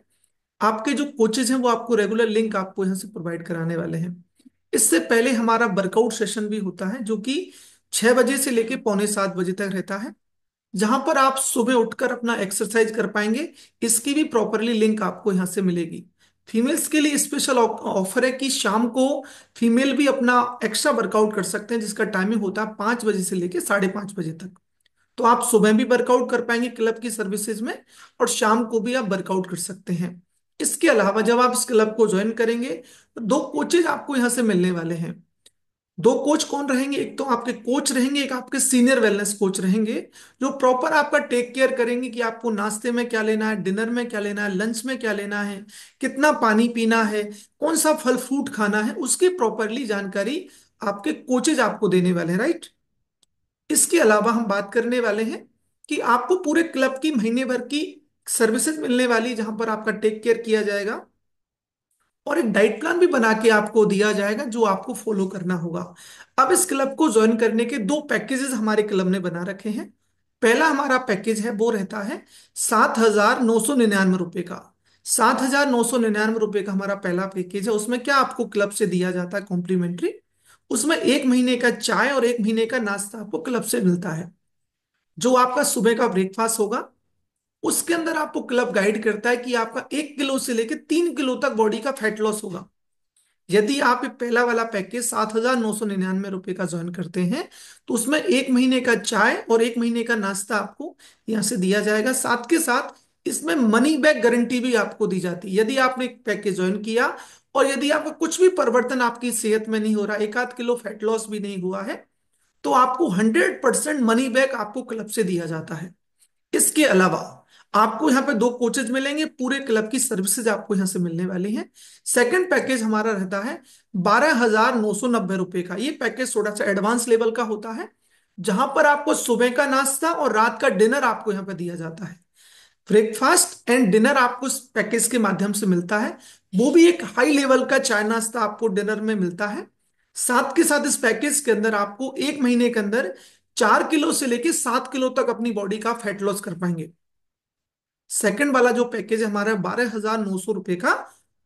आपके जो कोचेज हैं वो आपको रेगुलर लिंक आपको यहाँ से प्रोवाइड कराने वाले हैं। इससे पहले हमारा वर्कआउट सेशन भी होता है जो कि 6 बजे से लेके पौने 7 बजे तक रहता है, जहां पर आप सुबह उठकर अपना एक्सरसाइज कर पाएंगे। इसकी भी प्रॉपरली लिंक आपको यहाँ से मिलेगी। फीमेल्स के लिए स्पेशल ऑफर है कि शाम को फीमेल भी अपना एक्स्ट्रा वर्कआउट कर सकते हैं, जिसका टाइमिंग होता है 5 बजे से लेके 5:30 बजे तक। तो आप सुबह भी वर्कआउट कर पाएंगे क्लब की सर्विसेज में, और शाम को भी आप वर्कआउट कर सकते हैं। इसके अलावा जब आप इस क्लब को ज्वाइन करेंगे तो 2 कोचेज आपको यहाँ से मिलने वाले हैं। 2 कोच कौन रहेंगे? एक तो आपके कोच रहेंगे, एक आपके सीनियर वेलनेस कोच रहेंगे, जो प्रॉपर आपका टेक केयर करेंगे कि आपको नाश्ते में क्या लेना है, डिनर में क्या लेना है, लंच में क्या लेना है, कितना पानी पीना है, कौन सा फल फ्रूट खाना है, उसकी प्रॉपरली जानकारी आपके कोचेज आपको देने वाले हैं, राइट। इसके अलावा हम बात करने वाले हैं कि आपको पूरे क्लब की महीने भर की सर्विसेज मिलने वाली, जहां पर आपका टेक केयर किया जाएगा, और एक डाइट प्लान भी बना के आपको दिया जाएगा जो आपको फॉलो करना होगा। अब इस क्लब को ज्वाइन करने के 2 पैकेजेस हमारे क्लब ने बना रखे हैं। पहला हमारा पैकेज है वो रहता है 7,999 रुपए का। 7,999 रुपए का हमारा पहला पैकेज है। उसमें क्या आपको क्लब से दिया जाता है कॉम्प्लीमेंट्री? उसमें 1 महीने का चाय और 1 महीने का नाश्ता आपको क्लब से मिलता है। जो आपका सुबह का ब्रेकफास्ट होगा, उसके अंदर आपको क्लब गाइड करता है कि आपका 1 किलो से लेकर 3 किलो तक बॉडी का फैट लॉस होगा। यदि आप ये पहला वाला पैकेज 7,999 रुपए का ज्वाइन करते हैं, तो उसमें 1 महीने का चाय और 1 महीने का नाश्ता आपको यहाँ से दिया जाएगा। साथ के साथ इसमें मनी बैक गारंटी भी आपको दी जाती है। यदि आपने एक पैकेज ज्वाइन किया और यदि आपका कुछ भी परिवर्तन आपकी सेहत में नहीं हो रहा, 1 आध किलो फैट लॉस भी नहीं हुआ है, तो आपको 100% मनी बैक आपको क्लब से दिया जाता है। इसके अलावा आपको यहाँ पे 2 कोचेज मिलेंगे, पूरे क्लब की सर्विसेज आपको यहाँ से मिलने वाली हैं। सेकंड पैकेज हमारा रहता है 12,990 रुपए का। ये पैकेज थोड़ा सा एडवांस लेवल का होता है, जहां पर आपको सुबह का नाश्ता और रात का डिनर आपको यहाँ पे दिया जाता है। ब्रेकफास्ट एंड डिनर आपको इस पैकेज के माध्यम से मिलता है। वो भी एक हाई लेवल का चाय नाश्ता आपको डिनर में मिलता है। साथ के साथ इस पैकेज के अंदर आपको 1 महीने के अंदर 4 किलो से लेकर 7 किलो तक अपनी बॉडी का फैट लॉस कर पाएंगे। सेकंड वाला जो पैकेज है हमारा 12,900 रुपए का,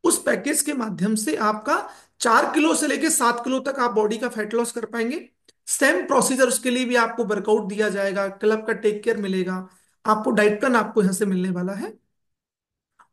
उस पैकेज के माध्यम से आपका 4 किलो से लेकर 7 किलो तक आप बॉडी का फैट लॉस कर पाएंगे। सेम प्रोसीजर, उसके लिए भी आपको वर्कआउट दिया जाएगा, क्लब का टेक केयर मिलेगा, आपको डाइट प्लान आपको यहां से मिलने वाला है,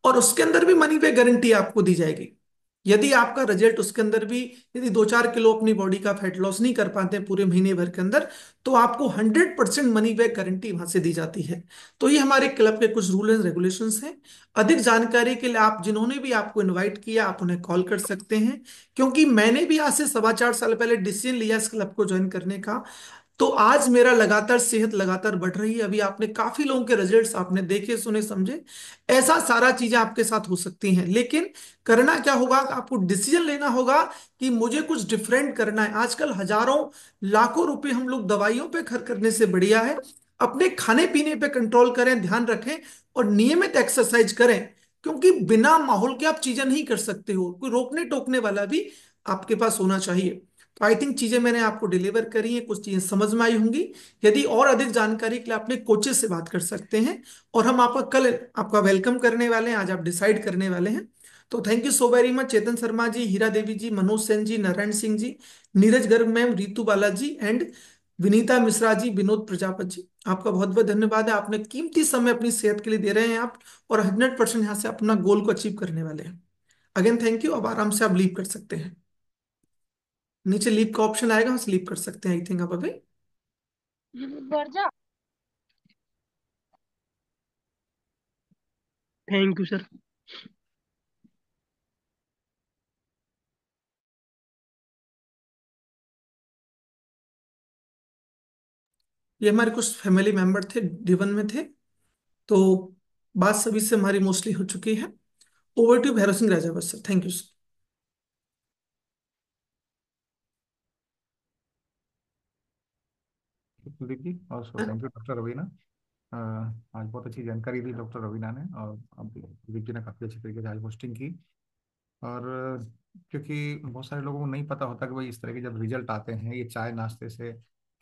और उसके अंदर भी मनी बैक गारंटी आपको दी जाएगी। यदि आपका रिजल्ट उसके अंदर भी, यदि 2-4 किलो अपनी बॉडी का फैट लॉस नहीं कर पाते हैं पूरे महीने भर के अंदर, तो आपको 100% मनी बैक गारंटी वहां से दी जाती है। तो ये हमारे क्लब के कुछ रूल एंड रेगुलेशंस हैं। अधिक जानकारी के लिए आप, जिन्होंने भी आपको इनवाइट किया, आप उन्हें कॉल कर सकते हैं, क्योंकि मैंने भी आज से 4.25 साल पहले डिसीजन लिया इस क्लब को ज्वाइन करने का। तो आज मेरा लगातार सेहत लगातार बढ़ रही है। अभी आपने काफी लोगों के रिजल्ट्स आपने देखे, सुने, समझे। ऐसा सारा चीजें आपके साथ हो सकती हैं, लेकिन करना क्या होगा, आपको डिसीजन लेना होगा कि मुझे कुछ डिफरेंट करना है। आजकल हजारों लाखों रुपए हम लोग दवाइयों पे खर्च करने से बढ़िया है अपने खाने पीने पे कंट्रोल करें, ध्यान रखें, और नियमित एक्सरसाइज करें। क्योंकि बिना माहौल के आप चीजें नहीं कर सकते हो, कोई रोकने टोकने वाला भी आपके पास होना चाहिए। तो आई थिंक चीजें मैंने आपको डिलीवर करी हैं, कुछ चीजें समझ में आई होंगी। यदि और अधिक जानकारी के लिए अपने कोचेस से बात कर सकते हैं, और हम आपका कल आपका वेलकम करने वाले हैं, आज आप डिसाइड करने वाले हैं। तो thank you so very much Chetan Sharma ji, Hira Devi ji, Manoj Sen ji, Narayan Singh ji, Neeraj Garg ma'am, Ritu Balaji and Vinita Mishra ji, Vinod Prajapat ji. आपका बहुत बहुत धन्यवाद है, आपने कीमती समय अपनी सेहत के लिए दे रहे हैं आप, और 100% यहाँ से अपना गोल को अचीव करने वाले हैं। Again thank you. अब आराम से आप लीव कर सकते हैं। नीचे लीव का ऑप्शन आएगा, हम स्लीप कर सकते हैं। आई थिंक अब अभी थैंक यू सर। ये हमारे कुछ फैमिली मेंबर थे, D1 में थे, तो बात सभी से हमारी मोस्टली हो चुकी है। Over to Bhairav Singh Rajawat sir, thank you sir. Kuldeep ji और थैंक यू डॉक्टर रवीना। आज बहुत अच्छी जानकारी दी डॉक्टर रवीना ने, और अब कुलदीप जी ने काफ़ी अच्छी तरीके से आज होस्टिंग की। और क्योंकि बहुत सारे लोगों को नहीं पता होता कि भाई इस तरह के जब रिजल्ट आते हैं ये चाय नाश्ते से,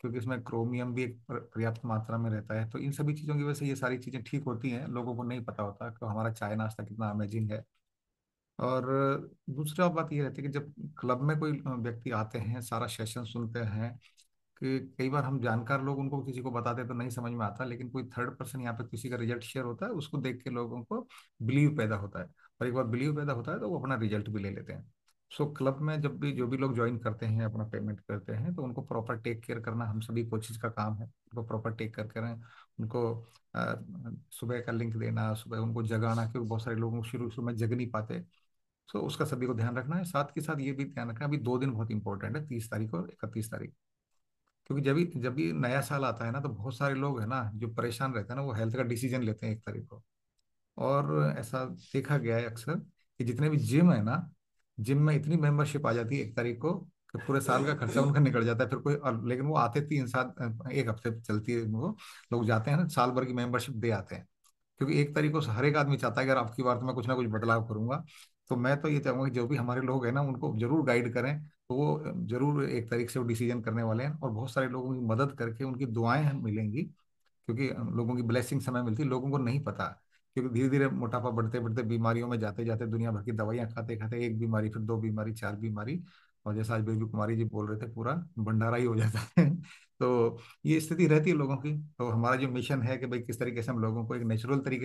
क्योंकि इसमें क्रोमियम भी एक पर्याप्त मात्रा में रहता है, तो इन सभी चीज़ों की वजह से ये सारी चीज़ें ठीक होती हैं। लोगों को नहीं पता होता कि हमारा चाय नाश्ता कितना अमेजिंग है। और दूसरा बात ये रहती है कि जब क्लब में कोई व्यक्ति आते हैं, सारा सेशन सुनते हैं, कि कई बार हम जानकार लोग उनको किसी को बताते हैं तो नहीं समझ में आता, लेकिन कोई थर्ड पर्सन यहाँ पे किसी का रिजल्ट शेयर होता है, उसको देख के लोगों को बिलीव पैदा होता है, और एक बार बिलीव पैदा होता है तो वो अपना रिजल्ट भी ले लेते हैं। सो क्लब में जब भी जो भी लोग ज्वाइन करते हैं, अपना पेमेंट करते हैं, तो उनको प्रॉपर टेक केयर करना हम सभी कोचिज का काम है। उनको प्रॉपर टेक केयर करें, उनको अ, सुबह का लिंक देना, सुबह उनको जगाना, क्योंकि बहुत सारे लोग शुरू शुरू में जग नहीं पाते। सो उसका सभी को ध्यान रखना है। साथ के साथ ये भी ध्यान रखना है, अभी 2 दिन बहुत इंपॉर्टेंट है, 30 तारीख और 31 तारीख। क्योंकि जब भी नया साल आता है ना, तो बहुत सारे लोग है ना जो परेशान रहते हैं ना, वो हेल्थ का डिसीजन लेते हैं 1 तारीख को। और ऐसा देखा गया है अक्सर कि जितने भी जिम है ना, जिम में इतनी मेंबरशिप आ जाती है 1 तारीख को कि पूरे साल का खर्चा उनका निकल जाता है। फिर कोई लेकिन वो आते 3 7 एक हफ्ते चलती है, वो लोग जाते हैं ना, साल भर की मेंबरशिप दे आते हैं। क्योंकि 1 तारीख को हर एक आदमी चाहता है कि अगर आपकी बार तो मैं कुछ ना कुछ बदलाव करूंगा। तो मैं तो ये चाहूंगा कि जो भी हमारे लोग हैं ना, उनको जरूर गाइड करें, तो वो जरूर 1 तारीख से वो डिसीजन करने वाले हैं, और बहुत सारे लोगों की मदद करके उनकी दुआएं हमें मिलेंगी। क्योंकि लोगों की ब्लेसिंग समय मिलती है, लोगों को नहीं पता। क्योंकि धीरे धीरे मोटापा बढ़ते बढ़ते बीमारियों में जाते जाते, दुनिया भर की दवाइयां खाते खाते, एक बीमारी, फिर 2 बीमारी, 4 बीमारी, और जैसा आज बेबी कुमारी जी बोल रहे थे, पूरा भंडारा ही हो जाता है। तो ये स्थिति रहती है लोगों की। तो हमारा जो मिशन है कि भाई किस तरीके से हम लोगों को एक नेचुरल तरीके